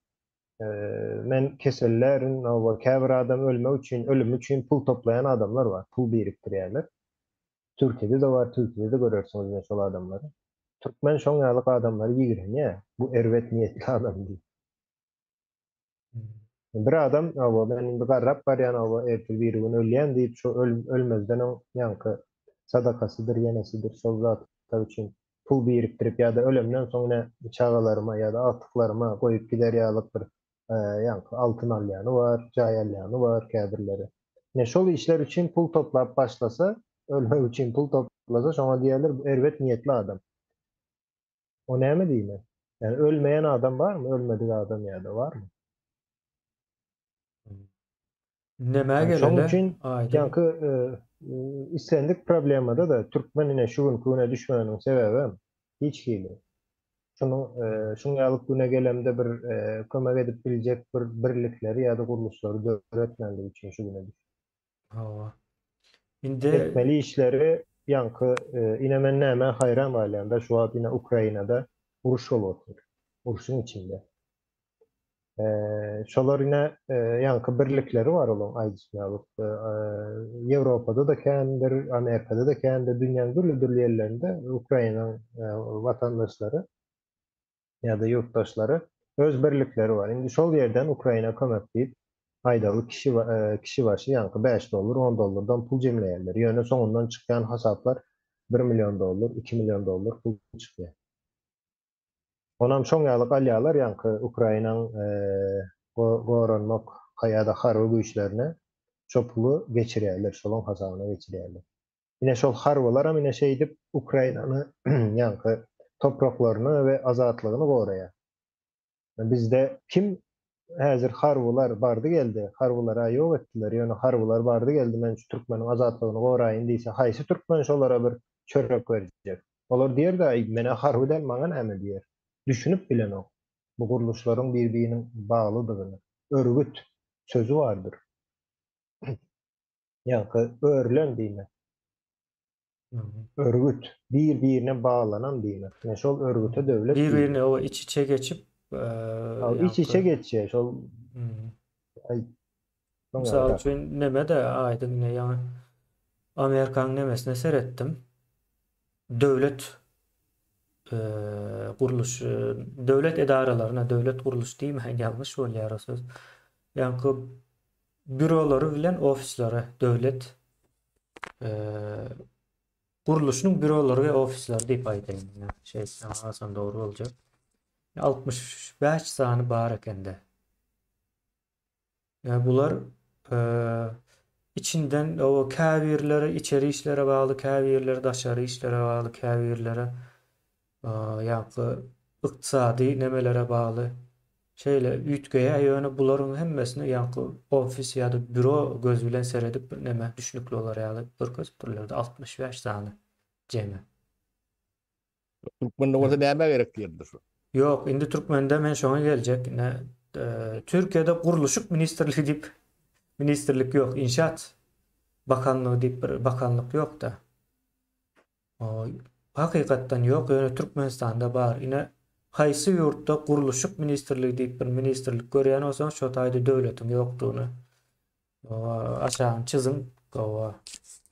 men kesellerin o käbir adam ölmek üçin, ölüm üçin pul toplayan adamlar var. Pul biriktirýärler. Türkiýede de var, Türkiýede görersiňiz şol adamlary. Türkmen şoň ýalyk adamlary ýigrenýär. Bu erwet niýetli adam diýip. Bir adam o men indi garrap barýan o ertel bir gün ölýän diýip şo ölmezden ýanky sadakasydyr, ýenesidir şol zatlar üçin pul biriktirip ýa-da ölemden soň çağalaryma ýa-da atyklaryma goýup gider ýalyk bir ýanky altyn alýany var, jaý alýany var käbirleri. Ne şol işler üçin pul toplap başlasa, ölmek üçin pul toplasa şoňa diýerler bu erwet niýetli adam. O näme diýme? Yani ölmeyen adam var mı? Ölmediği adam ya da var mı? Neme Yani şoň geleli üçin aydın. ýanky islendik problemada da türkmenine şugun küne düşmeniň sebebi hiç hili. Şunu alıp güne gelemde bir kömek edip biljek bir birlikleri ýa-da guruluşlary döretmenligi üçin şu güne düş. Hawa. Indi Etmeli işleri ýanky inemen näme hayran balanda şu an ine Ukrainada uruş bolupdyr. Uruşyň içinde. Şolar ine ýanky birlikleri var olan aýdysmalyk. Ýewropada da kändir, Amerikada da kändir, dünýäniň türlü ýerlerinde Ukrainanyň watandaşlary ýa-da ýurtdaşlary öz birlikleri var. Indi şol ýerden Ukraina kömek diýip aýdaly kişi başı ýanky $5, $10 pul jemleýärler. Ýöne soňundan çykýan hasaplar $1 milyon, $2 milyon pul çykýar. Onam şoň ýaly galýalar ýanky Ukrainanyň goranmak ýa-da harby güýçlerine şo puly geçirýärler, şolaň hasabyna geçirýärler. Ine şol harbylar hem ine şeý dip Ukrainany ýanky topraklaryny we azatlygyny goraýar. Bizde kim häzir harbylar bardy geldi, harbylara ýok etdiler, ýöne harbylar bardy geldi, men şu türkmeniň azatlygyny goraýyn diýse, haýsy türkmen şolara bir çörek berjek? Olar diýer-de, mene harby del maňa näme diýer. Düşünüp bilen o. Bu guruluşlaryň bir-biriniň baglydygyny. Örgüt sözü vardır. Ýanky örlen diýme. Örgüt bir-birine bağlanan diýme. Ne şol örgüte döwlet diýme. birbirine o iç içe geçip İç içe ýanky geçýär. Şol ay Misal soňra. üçin neme de aydın ýa Amerikanyň nemesine seretdim. Döwlet guruluş, döwlet edaralaryna, döwlet guruluş diýme, ýalňyş bolýar o söz. Ýanky bürolary bilen ofislary, döwlet guruluşynyň bürolary we ofislary diýip aýdylýar. Şey, asan dogry boljak. 65 sany bar ekende. Ya bular içinden o käbirlere, içeri işlere bağlı käbirlere, daşary işlere bağlı käbirlere, ýa-da ykdysady nemelere bağlı şeýle üýtgeýe ýöne bularyň hemmesini ýa-da ofis ýa-da büro göz bilen seredip neme düşnükli olar ýa-da bir köz türlerde 65 sany jemi. Türkmenine bolsa näme gerek diýerdir şu. Yok, indi Türkmende men şoňa geljek. Türkiýede guruluşyk ministrligi diýip ministerlik yok, inşaat bakanlığı diýip bir bakanlyk yok da. Hakykatdan yok, ýöne Türkmenistanda bar. Ine haýsy ýurtda guruluşyk ministerligi diýip bir ministerlik görýän bolsaň, şo taýda döwletiň ýokdugyny aşaň çizim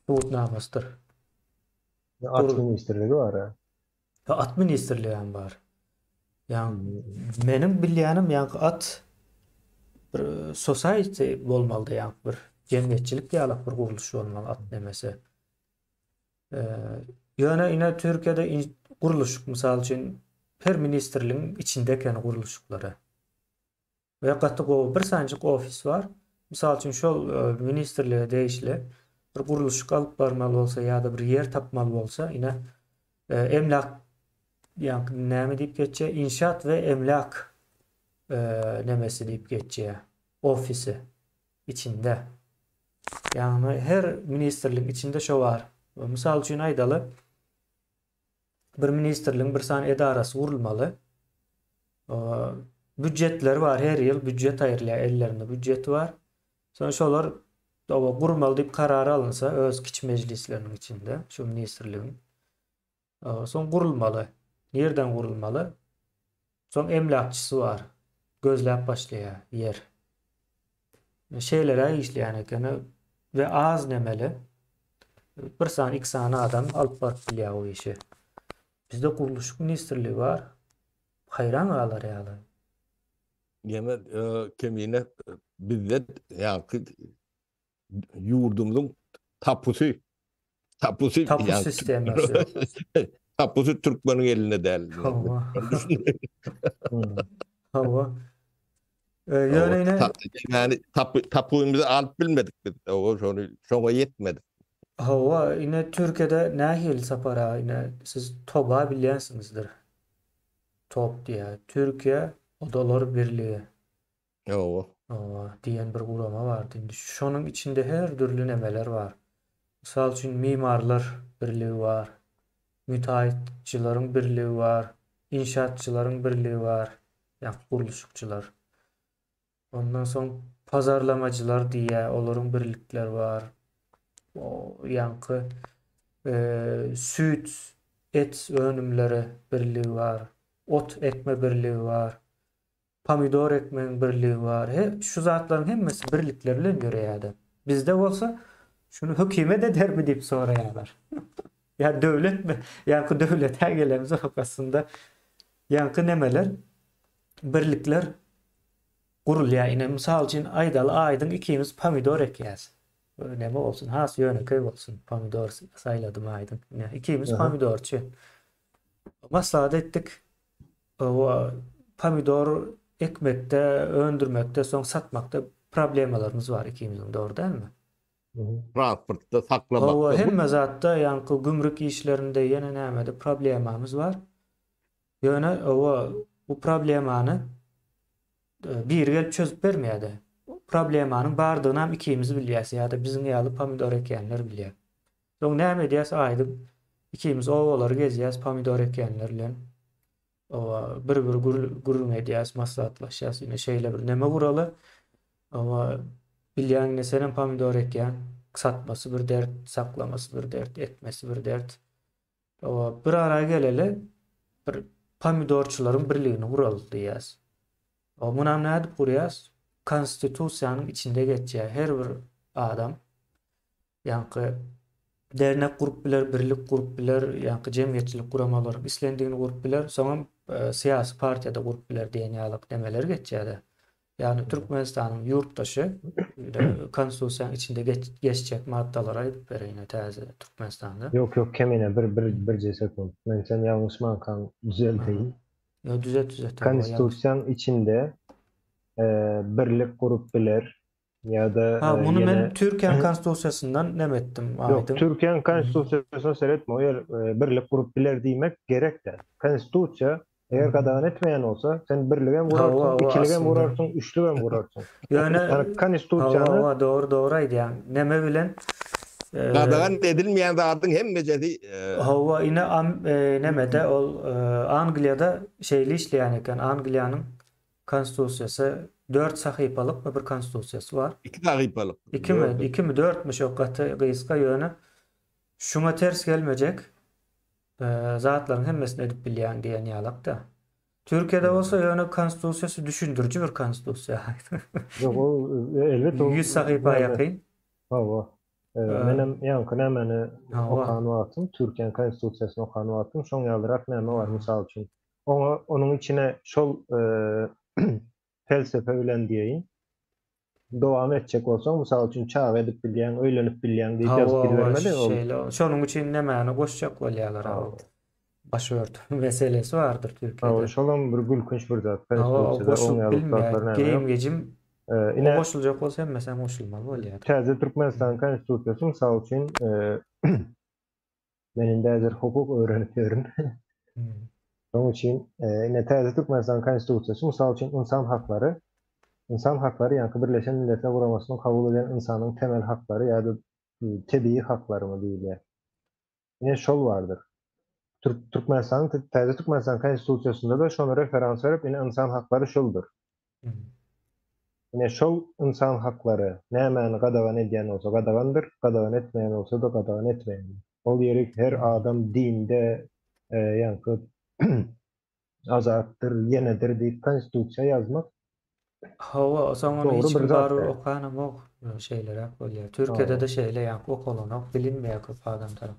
tutnamasdyr. At ministerligi var ha. At ministerligi hem bar. Yani menim bilýänim ýa-da at bir society bolmaly, ýa-da bir jemgyýetçilik ýaly bir guruluş bolmaly at demese. Ýöne ine Türkiýede guruluş mysal üçin her ministerligiň içindeken guruluşlary. Ve gaty bir sanjyk ofis var. Mysal üçin şol ministerlige değişli bir guruluş alyp barmaly bolsa ýa-da bir yer tapmaly bolsa ine emlak ýa-da näme diýip geçýär? İnşaat ve emlak nemesi diýip geçýär. Ofisi içinde. Yani her ministerligiň içinde şo var. Mysal üçin aýdaly bir ministerligiň bir sany edarasy gurulmaly. Büdjetler var, her ýyl büdjet aýrylýar, ellerinde büdjeti var. Soň şolar gurulmaly diýip karar alınsa öz kiç mejlisleriniň içinde, şu ministerligiň. Soň gurulmaly. Nerden gurulmaly? Soň emlakçysy var. Gözläp başlaýar yer. Şeýlere işleýän eken we az nemeli. Bir sany, iki sany adam alyp baryp bilýär o işi. Bizde guruluş ministerligi var. Hayran galar ýaly. Ýene kemine bizde ýanky ýurdumyzyň tapusy Tapu sistemasi. tapusy türkmeniň eline däl. Hawa. Ýöne ine Yani tapuyumuzu alıp bilmedik biz. O şoňa yetmedi. hawa ine Türkiýede nähili sapara ine siz toba bilýänsiňizdir. top diye. Türkiye Odalar Birliği O. diyen bir gurama vardı. Indi şonun içinde her türlü nemeler var. Misal üçün Mimarlar Birliği var. Müteahhitçilerin birliği var. İnşaatçıların birliği var. Yani kuruluşçular. Ondan sonra pazarlamacılar diye onların birlikler var. O yankı süt, et önümleri birliği var. Ot ekme birliği var. Pomidor ekmeğin birliği var. Şu zatların hemmesi birliklerle yürüyordu. Bizde olsa şunu hükümet eder mi deyip soruyorlar. Ya devlet mi? Yankı devlet her gelemize aslında yankı nemeler birlikler kuruluyor. Yine misal için aydalı aydın ikimiz pomidor ekeyaz. Önemi olsun. Has yönü köy olsun. Pomidor sayladım aydın. Yani ikimiz Aha. pomidorçu. Maslahat ettik. O pomidor ekmekte, öndürmekte, son satmakta problemalarımız var ikimizin. Doğru değil mi? Hı hı. Transportta O saklamakta. hem mezatta yankı gümrük işlerinde yine nemede problemamız var. Yani bu problemanı bir gelip çözüp vermeyedi. Problemanın bardığını hem ikimiz biliyoruz ya da bizim yalı pomidor ekenler biliyor. Sonra ne ediyoruz aydım. İkimiz ovaları geziyoruz pomidor ekenlerle. Bir gurur ediyoruz, maslahatlaşıyoruz. Yine şeyle bir neme vuralı. Ama bilyen ne senin pomidor eken satması bir dert, saklaması bir dert, etmesi bir dert. Bir araya geleli bir pomidorçuların birliğini vuralı diyeceğiz. Buna ne edip kuruyoruz? Konstitüsyanın içinde geçeceği her bir adam yankı dernek kurup biler, birlik kurup biler, yankı cemiyetçilik kuramalar, islendiğini kurup biler, sonra siyasi partiyada kurup biler diye yalık demeler geçeceği. Yani Türkmenistan'ın yurttaşı konstitüsyanın içinde geçecek maddelara edip vereyine teze Türkmenistan'da. Yok kemine bir ceset oldu. Ben sen yanlış mı kan düzelteyim. Ya düzelt tabii o yanlış. Konstitüsyon içinde birlik kurup bilir ya da Bunu yine ben Türkiye Konstitüsyasından nemettim yok aydım. Türkiye'nin konstitüsyosunu seyretme. O yer birlik kurup bilir demek gerek de. Konstitüsya eğer kadağan etmeyen olsa sen birliğe vurarsın, Hava ikiliğe aslında. vurarsın, üçlüğe vurarsın. Yani Yani konstitüsyanı hava doğruydu yani. Neme bilen Qadağan edilmeyen zatın hemmecesi hava yine nemede Angliya'da şeyli işleyen eken Angliya'nın konstitüsyası 4 sayfalık bir konstitüsyası var. iki taqipalık. 2 mi 4'müş o katı kıyıska yönü. Şuna ters gelmeyecek zatların hemmesini edip bilyen diyen yalakta. Türkiye'de olsa yani konstitüsyası düşündürücü bir konstitüsya. yok o elbet o 100 sayfa yakın. hava. Menem yankı nemeni Hava. okanuatım, Türkiye'nin konstitüsyasını okanuatım, şoň ýalyrak näme var misal üçin. Onun içine şol felsefe bilen diýeýin. Dowam etjek bolsaň, misal üçin çağ edip bilýän, öýlenip bilýän diýip ýazyp bilbermeli ol. Şonun için ne many goşjak bolýarlar. Başörtü meselesi vardır Türkiye'de. Şolam bir gülkünç bir zat. O Konstitüsiyada goşup oňalyk bilmeýär. zatlar näme? Geyim gecim o Ine goşulacak bolsa hemmesem goşulmaly bolýar. täze Türkmenistan konstitusiýasy misal üçin menin däzer hukuk öğreniplerim. Onun için yine täze Türkmenistan konstitusiýasy misal üçin insan hakları yani Birleşen Milletler Guramasynyň kabul eden insanyň temel hakları ýa-da tebii hakları mı diýilýär. Yine şol vardır. Täze Türkmenistan konstitusiýasynda da şonu referans berip yine insan hakları şoldur. Yine şol insan hakları nämäni gadagany edýän bolsa gadagandyr, gadagany etmeýän bolsa da gadagany etmeýändir. Ol ýeri her adam dinde ýa-da azatdır, yenedir diýip konstitusiýa ýazmak Hava o zaman Doğru hiç bir zat barur yani. okanam ok şeyler bolýar. Türkiýede de şeyle ýa okolanyk bilinmeýär köp adam tarap.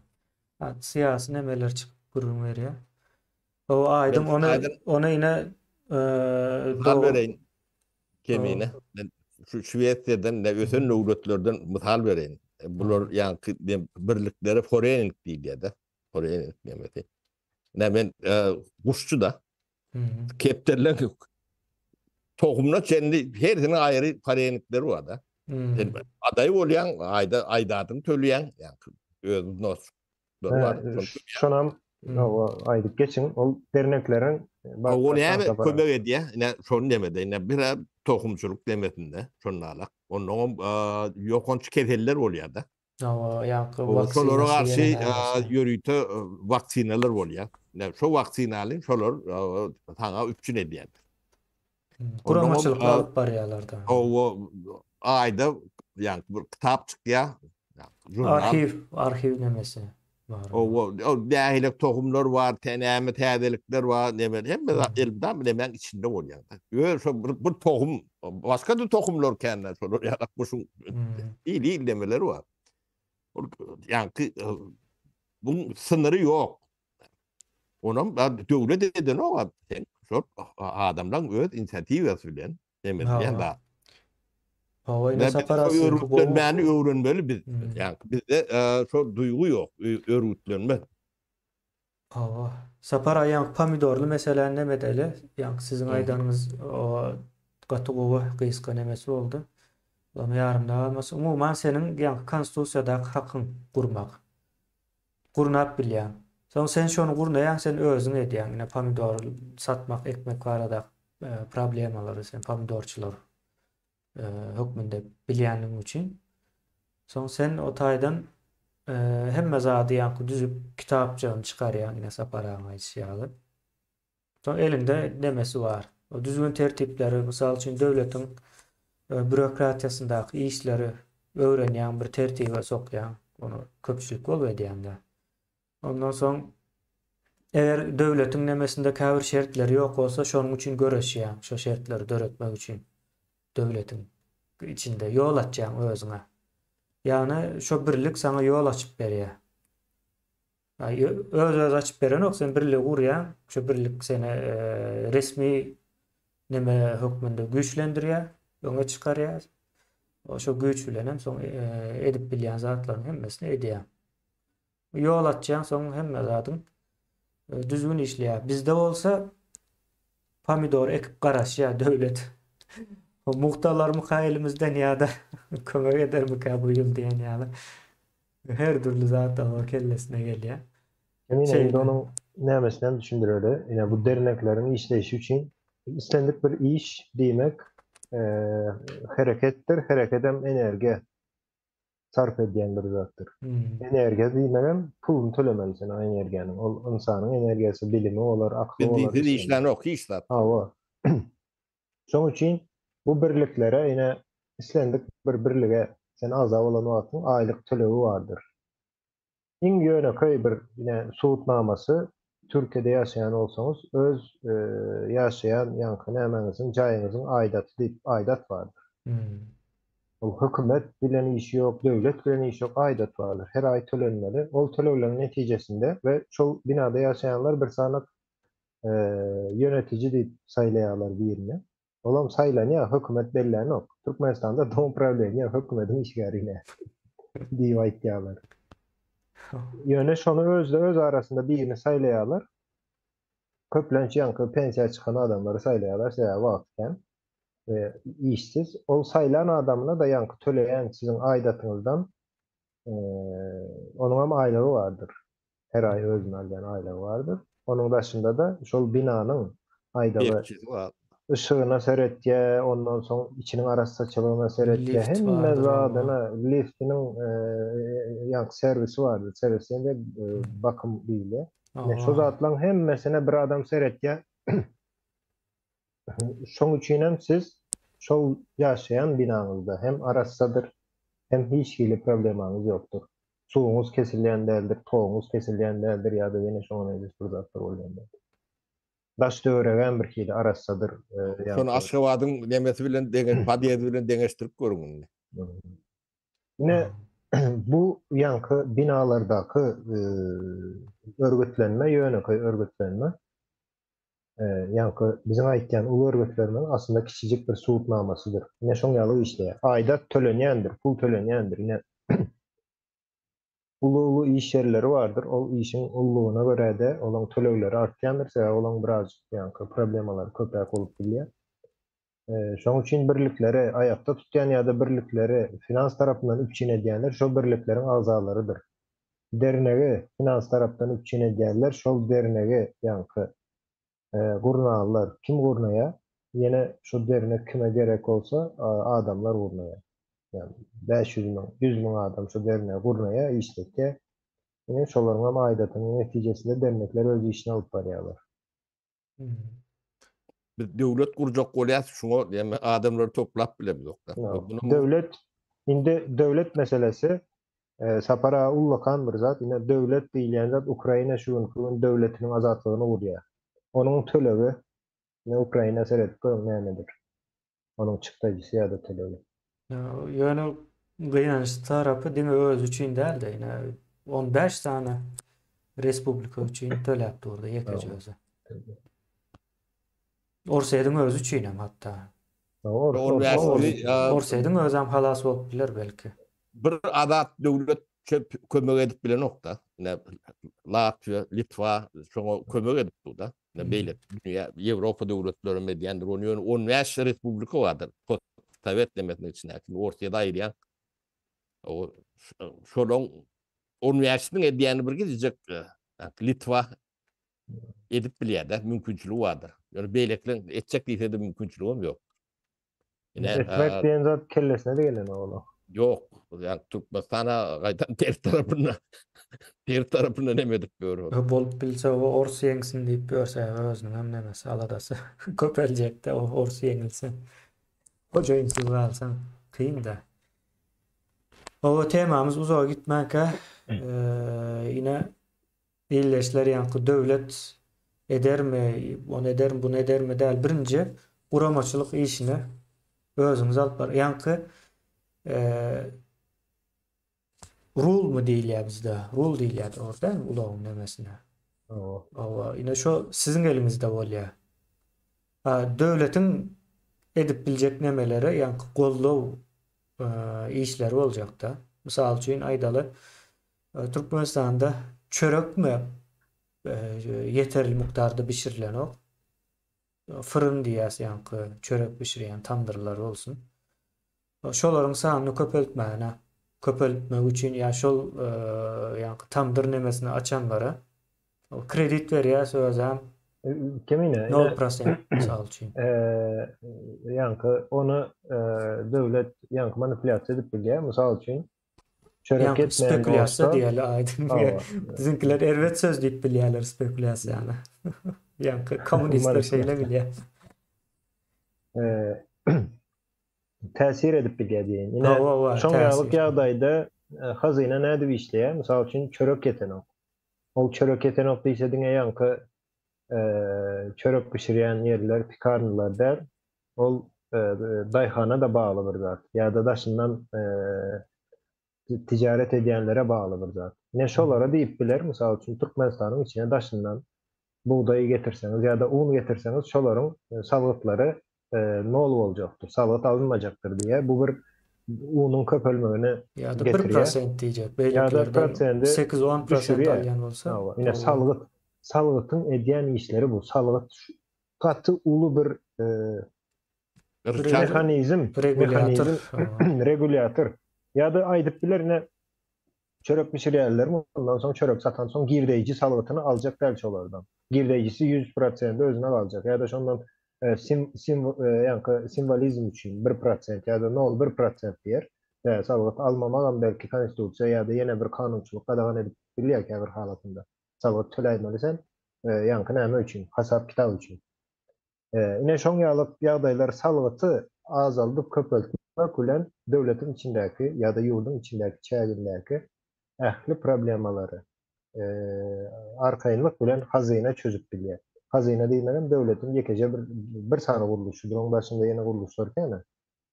Siyasi nemeler çykyp gurrun berýär. O aýdym ona ine misal bereyin kemine. Ben şu Şweýetden ne ösen nöwretlerden misal bereyin. Bular ýa-ni birlikleri forening diýilýär. Forening demeti. Ne ben guşçu da kepterler tohumna kendi hersine ayrı foreningleri var da. Aday bolýan ayda aydadyny töleýän ýa-ni öz nos var. O aylık geçin ol derneklerin O başka näme sansa para. kömek edýär? Ine şonu demede, ine bir tohumçuluk demesinde şonnalar. Onuň ýokançy keseller bolýar da. O yankı Şolara vaksinası garşy yenen nämesi. ýörüýte waksinalar bolýar. Şo waksinaly şolar taňa üpçün edýär. Onuň Guramaçylyk alıp barýarlar da. o ayda ýani bir kitap çykýar. Jurnal. Arhiv nemesi var. O dähilek tohumlar var, tenäme täzelikler var, näme hemme elbdan bilen içinde bolýar. Şo bir tohum, başga da tohumlar kenler şolar ýaratmışyň. İyi demeleri var. Yani bunun sınırı yok. Onun döwlet eden o var. Şo adamdan öz inisiativesi bilen demediler da. Hawa ine Ne saparasy örgütlenmeni öwrenmeli biz. Yani bizde şo duygu yok, örgütlenme. Hawa. Sapara ýanky pomidorly meselen nemedeli? Ýanky sizin aýdanyňyz o gatygowy gysga nemesi boldy. Ama ýarymda almasy umuman seniň ýanky konstitusiýadaky hakyň gurmak. Gurnap bilýän. Soň sen şonu gurnaýan, sen özüň edýän. Ine pomidor satmak, ekmek barada problemalary sen pomidorçylar hökmünde bilýänligiň üçin. Soň sen o taýdan hemme zady ýanky düzüp kitapçygyny çykarýan ine saparaň aýtýaly. Soň elinde nemesi var. O düzgün tertipleri, mysal üçin döwletiň bürokratiýasyndaky işleri öwrenýän bir tertibe sokýan. Onu köpçülik bol edýänler. Ondan soň eger döwletiň nemesinde käbir şertleri ýok bolsa, şonuň üçin göreşýän, şo şertleri döretmek üçin döwletiň içinde ýol açýan özüňe. Ýani şo birlik sana ýol açyp berýär. Öz açyp beren ok, sen birlik gurýan, şo birlik seni resmi neme hökmünde güýçlendirýär, öňe çykarýar. Şo güýç bilen hem soň edip bilýän zatlaryň hemmesini edýär. Ýol açýan soň hemme zadyň düzgün işleýär. Bizde bolsa pomidor ekip garaşýar döwlet. O muhtarlar mukaýelimizden ýa-da kömek edermika bu ýyl diýen ýaly. Her türlü zatlar kellesine gelýär. Eminim onun nämesinden düşündireli. Yine bu derneklerin işleyişi için istendik bir iş demek harekettir. Harekedem enerji sarf edýän bir zattır. Enerji diýmegem pulun tölemelisin o energiýanyň. Ol insanyň energiýasy, bilimi olar, akly olar. Bildiğiniz işler yok, işler. Hawa. Şoň üçin bu birliklere yine islendik bir birlige sen azab olan wagtyň aylyk tölebi vardır. İň ýöneköy bir yine suwutnamasy Türkiýede ýaşaýan bolsaňyz öz ýaşaýan ýanky nämeňiziň jaýyňyzyň aidaty diýip aidat vardır. O hökümet bilen işi ýok, döwlet bilen işi ýok, aidat bardyr. Her ay tölenmeli. Ol tölebleriň netijesinde we şol binada ýaşaýanlar bir sanat yönetici diýip saýlaýarlar birine. Olam saýlanýar, hökümet belläni ok. Türkmenistanda dom problemi hökümetiň işgärine diýip aýtýarlar. Ýöne şonu öz arasında birini saýlaýarlar. Köplenç ýanky pensiýa çykan adamlary saýlaýarlar, şeýle wagtken we işsiz. Ol saýlan adamyna da ýanky töleýän siziň aidatyňyzdan onuň hem aýlygy bardyr. Her ay özüne alýan aýlygy bardyr. Onuň başynda da şol binanyň aýdaly ışığına seretye, ondan soň içiniň arasy saçalygyna seretye, hemme zadyna liftiniň ýanky servisi bardyr. Servisinde bakym diýilýär. Şo zatlaryň hemmesine bir adam seretye. Şoň üçin hem siz şol ýaşaýan binanyzda hem arassadyr, hem hiç hili problemaňyz ýokdur. Suwuňyz kesilýän däldir, toğuňyz kesilýän däldir ýa-da ýene şoňa bir zatlar bolýandyr. Daş döwregen bir hili arassadyr. Şonu Aşgabatyň nemesi bilen padiýeti bilen deňeşdirip görüň. Yine bu ýanky binalardaky örgütlenme, ýöneköy örgütlenme ýanky biziň aýtýan ulu örgütlenmeň aslında kiçijik bir suwutnamasydyr. Ine şoň ýaly işleýär. Aidat tölenýändir, pul tölenýändir. Ine ulu iş yerleri vardır. O işin ulluğuna göre de olan tölegleri artýandyr, sebäbi olan biraz ýanky problemalar köpäk bolup bilýär. Şoň üçin birlikleri aýakda tutýan ýa-da birlikleri finans tarapyndan üpçin edýänler şo birlikleriň azalarıdır. dernegi finans tarapdan üçine geldiler. Şol dernegi yankı gurnalar. Kim gurnaya? Yine şu dernek kime gerek olsa adamlar gurnaya. Yani 500 bin, 100 bin adam şu derneğe gurnaya işleke. Yine şolarına aidatının neticesinde dernekler öz işine alıp barıyorlar. Hmm. Bir devlet kuracak olayat şunu yani adamları toplap bile yok da. Bunun Devlet meselesi sapara ullakan bir zat. Yine devlet diýilýän zat Ukraina şunuň devletiniň azatlygyny urýar. Onun tölebi ne Ukraina seretip nämedir? Onun çıktıcısı ya da tölebi. Yani gıyanç tarafı diňe öz üçin däl de ýene 15 tane respublika üçin töläp durdy ýekeje özü. Orsaýdyň öz üçin hem hatda. Orsaýdyň özem halas bolup biler belki. bir adat devlet kömek edip bile nokta. Ne Latvia, Litva şoňa kömek edip bu da. Ne beýle dünya Ýewropa döwletleri medýandyr onu 15 respublika vardır. Sovet demekle içine. Ortaya da aýdýan. O şoň üniversiteniň edýäni bir gidecek Litva edip bilýär-de mümkinçiligi vardır. Yani beýlekle etjek diýse de mümkinçiligim ýok. Etmek diýen zat kellesine de gelen oğlu. Yok. Yani Türkmenistan'a gaydan ter tarafına demedik böyle. Bolup bilse o orsu ýeňsin diýip görse özüniň hem nemesi aladasy köpeljekde o orsu ýeňilse. Hoca ýeňsi alsan kıyın da. O temamız uzağa gitmäke yine illeşler ýaňky döwlet edermi, onu edermi, bunu edermi däl. Birinji guramaçylyk işini özüňiz alyp bar. Ýaňky rul mu diýilýär bizde? Rul diýilýär orda ulagyň nemesine. Ine şo siziň eliňizde bolýar. Döwletiň edip biljek nemeleri ýaňky gollaw işleri boljak da. Mysal üçin aýdaly Türkmenistanda çörekmi yeterli miktarda bişirilen o fırın diýäs ýaňky çörek bişirýän tandyrlar bolsun. Şolaryň sanyny köpeltmek üçin ýa şol ýaňky tandyr nemesini açanlara kredit berýär özem Kemine 0% mysal üçin. Yankı onu devlet yankı manipülasyon edip bilýär. Mysal üçin çörek etmeyen spekülasyon diýerler aýdyn. Bizimkiler erwet söz diýip bilýärler spekülasyony. Yankı komünistler şeýle bilýär. Täsir edip bilýär diýen. Ine şoňalyk ýagdaýda hazyna näde işleýär? Mysal üçin çörek etenok. Ol çörek etenok diýse diňe yankı çörek pişirýän ýerler, pikarnylar der. Ol daýhana da bagly bir zat. Ýa-da daşyndan ticaret edýänlere bagly bir zat. Ne şolara diýip biler, mysal üçin Türkmenistanyň içine daşyndan buğdayı getirseňiz ýa-da un getirseňiz şolaryň salyklary nol boljakdyr. Salyk alınmajaktır diye. Bu bir unun köpelmegini ýa-da 1% diýjek. Beýleklerden 8-10% alýan bolsa. Ine salygyň edýän işleri bu. Salyk gaty ulu bir mehanizm, regulator. Ýa-da aýdyp bilerine çörek pişirýärler, ondan soň çörek satan soň girdeýici salygyny aljak däl şolardan. Girdeýicisi 100% özüne aljak. Ýa-da şondan simvolizm üçin 1% ýa-da 0,1% diýer. Salyk almamagam belki konstitusiýa ýa-da ýene bir kanunçylyk gadagan edip bilýär ki bir halatynda. Salyk töläýmelisen, ýaňky näme üçin? Hasap kitap üçin. Ine şoňalyk ýagdaýlar salygy azalyp köpeltmek bilen döwletiň içindäki ýa-da ýurdun içindäki çägirlerki ähli problemalary arkaýynlyk bilen hazyna çözüp bilýär. Hazyna diýmegem döwletiň ýekeje bir sany guruluşydyr. Oň başynda ýene guruluşlar eken.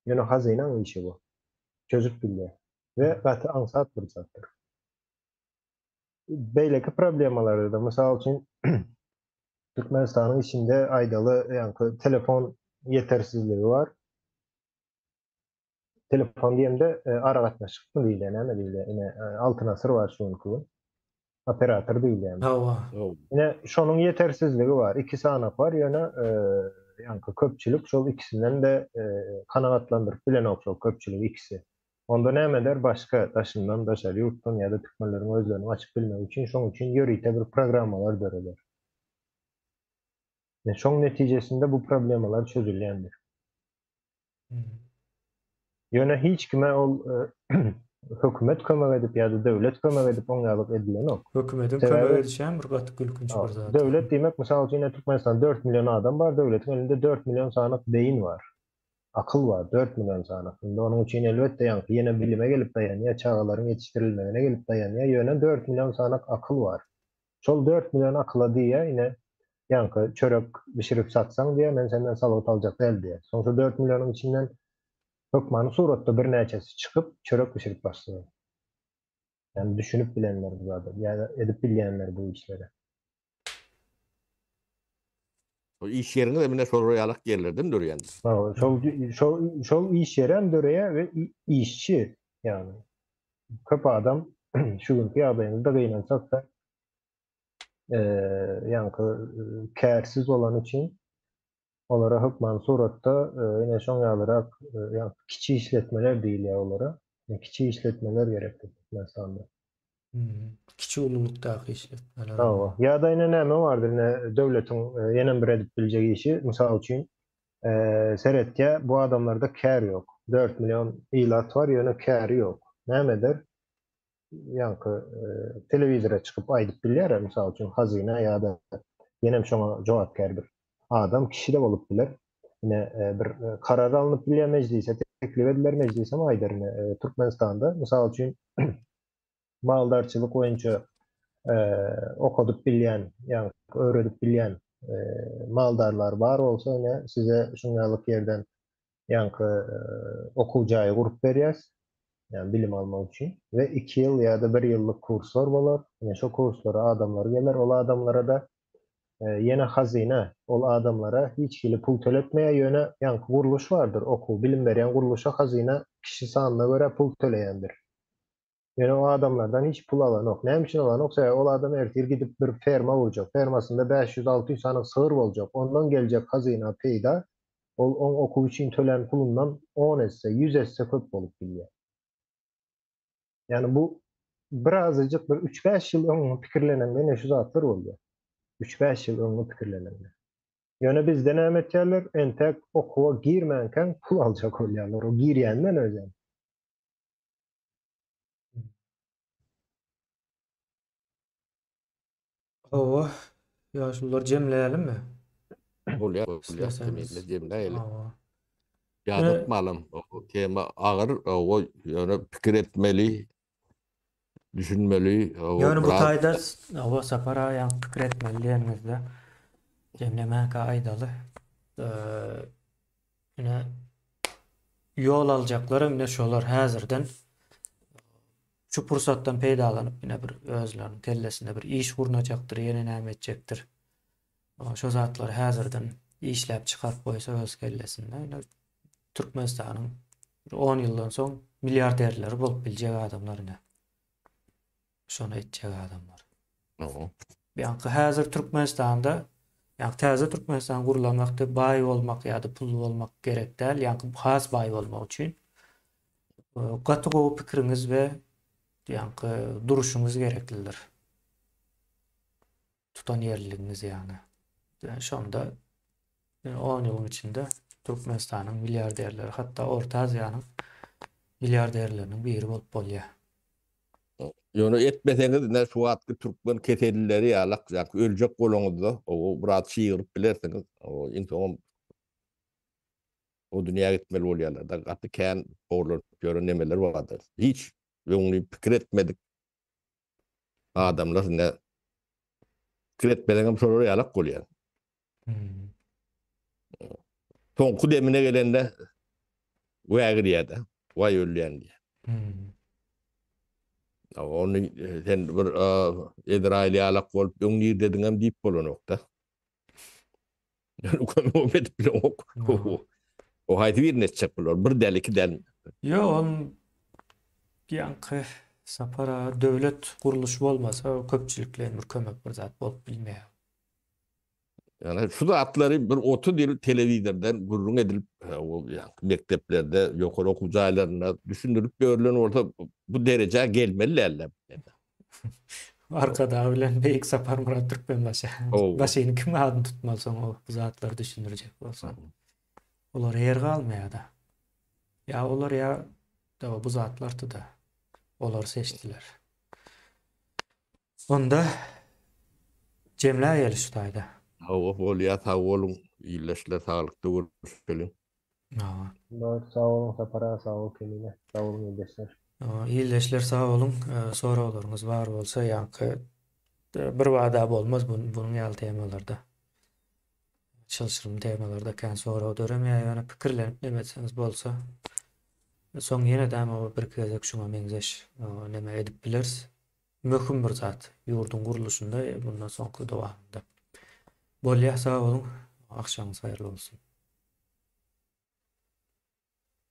Ýöne hazynaň işi bu. Çözüp bilýär we gaty ansat bir zatdyr. Beýleki problemalary da mysal üçin Türkmenistanyň içinde aýdaly ýaňky telefon yetersizligi bar. Telefon diýende ara gatnaşyk diýilýär, näme diýilýär? Ine altyn asyr bar şunuň. Operator diýilýär. Ine şonuň yetersizligi bar. Iki sanak bar, ýöne ýaňky köpçülik şol ikisinden de kanagatlandyryp bilen okşap köpçülik ikisi. Onda nämeler başka daşından daşar yurtdan ya da türkmenlerin özlerini açıp bilmek için şoň için ýörite bir programmalar döreler. Şoň netijesinde bu problemalar çözülýändir. Ýöne hiç kime ol hökümet kömek edip ya da devlet kömek edip oňa alyp edilenok. Hökümetin Sebebi- kömek edişen bir gaty gülkünç bir zat. Devlet demek mesela yine Türkmenistan 4 milyon adam var. Devletin elinde 4 milyon sanatık beyin var. Akıl var. 4 milyon sanatık. Şimdi onun için elbette yankı yine bilime gelip dayanıyor. Çağların yetiştirilmesine gelip dayanıyor. Yine 4 milyon sanatık akıl var. Şol 4 milyon akıla diye yine yankı çörek pişirip satsan diye ben senden salat alacak değil diye. Sonuçta 4 milyonun içinden Hökmanın suratda bir neçesi çıkıp çörek pişirip başlıyor. Yani düşünüp bilenler bu adam. Yani edip bilýänler bu işleri. O iş yerine de mine sorýalyk yerlerden dörýändir. Şol iş yeren döreye ve işçi yani. Köp adam şu günkü adayımızda gıynansak da yankı kärsiz olan için olara hükman suratda yine şoň ýalyrak yani kiçi işletmeler diýil ya olara. Kiçi işletmeler gerekli mesela. Kiçi ululukdaky işletmeler. Tawa. Ya da ine näme bardyr ne döwletiň ýene bir edip biljegi işi mysal üçin seretýä bu adamlarda kär ýok. 4 milyon ilat var ýöne käri ýok. Nämedir? Yankı telewizora çıkıp aýdyp bilýär mysal üçin hazyna ya da ýenem şoňa jogapkär bir adam kişi de bolup biler. Ine bir karar alınıp bilýär meclise teklif ediler meclise aýdyr Türkmenistanda mysal üçin maldarçylyk boýunça okudup bilýän, yani öwredip bilýän maldarlar bar bolsa ine size şunlalyk yerden yankı okujagy gurup berýäs. Yani bilim almak için ve 2 yıl ya da 1 yıllık kurslar bolar. Yani şu kurslara adamlar gelir. O adamlara da yine hazine ol adamlara hiç kili pul töletmeye yöne yankı kuruluş vardır. Okul bilim veren kuruluşa hazine kişi sanına göre pul töleyendir. Yani o adamlardan hiç pul alan yok. Ne için alan yoksa o adam ertir gidip bir ferma olacak. Fermasında 500-600 tane sığır olacak. Ondan gelecek hazine peyda. O okul için tölen pulundan 10 etse 100 etse köp olup biliyor. Yani bu birazcık bir 3-5 yıl öňe pikirlenende ne şu zatlar bolýar. 3-5 yıl öňe pikirlenende. Ýöne bizde näme etýärler? Entek okuwa girmänken pul aljak bolýarlar. O girýänden özen. Oh, ya şunları cemleyelim mi? Bolýar, İsterseniz. temelde jemläýeli. Aa. Ýadatmalym. O tema agyr, o ýöne pikir etmeli, düşünmeli. Yani bu taýda o sapara ýa pikir etmeli diýenizde cemlemäkä aýdaly. Ine yol aljakları ine şolar häzirden şu pursatdan peýdalanyp ine bir özleriniň kellesinde bir iş gurnajakdyr, ýene näme etjekdir. Şo zatlar häzirden işläp çykaryp goýsa öz kellesinde ine Türkmenistanyň 10 ýyldan soň milliarderleri bolup biljek adamlar ine. Şonu etjek adamlar. Ýa-ni häzir Türkmenistanda ýa täze Türkmenistan gurulan wagtda baý bolmak ýa-da pully bolmak gerek däl. Ýa-ni has baý bolmak üçin gaty gowy pikiriňiz we ýa-ni duruşuňyz gereklidir. Tutan ýerligiňiz ýa-ni. Şonda 10 ýylyň içinde Türkmenistanyň milliarderleri hatda Orta Aziýanyň milliarderleriniň biri bolup bolýar. Ýöne etmeseňiz ne şu wagtky türkmen ketelleri ýalak öljek golaňyzda o biraz şiýryp bilersiňiz. O insan o dünýäge gitmeli bolýarlar. Da gaty kän borlar görün nemeler bardyr. Hiç öňüňi pikir etmedik. Adamlar ne pikir etmeden sorar ýalak bolýar. Soňky demine gelende wägir ýa-da, way ölýän diýär. Onu sen bir Izrail ýalak bolup öňüňi dediňem diýip bolanok da. O metip ok. O haýdy bir netçek bolar. Bir däl iki däl. Yo, on ýa-ni sapara döwlet guruluşy bolmasa köpçülikle bir kömek bir zat bolup bilmeýär. Yani şu zatları bir 30 yıl televizörden gurrun edilip o yani mekteplerde yukarı okucu aylarına düşündürüp görülen orada bu derece gelmeliler. Arkada bilen Beyik Sapar Murat Türkmenbaşy. O Başyny kim adyn tutmasaň o bu zatlary düşündirjek bolsa. Olar yer galmaýa-da. Ya olar ya da bu zatlardy da. Olar seçdiler. Onda Cemläýeli şu taýda. o bolýa sağ olun, iyileşler, sağlıklı görüşelim. Aa, Doğru, sağ olun Sapara, sağ ol Kelime. Sağ olun yoldaşlar. iyileşler sağ olun. Soragylaryňyz bar bolsa ýa-ni bir wada bolmaz bunun ýaly temalarda. Çalışırım temalarda kan sonra dörem ýa-ni pikirlenip nemetseňiz bolsa. Soň ýene däme o bir kezek şuňa meňzeş neme edip bileriz. Möhüm bir zat ýurdun guruluşunda bundan soňky dowamında. Bolýa sağ olun. Akşamyňyz haýyrly bolsun.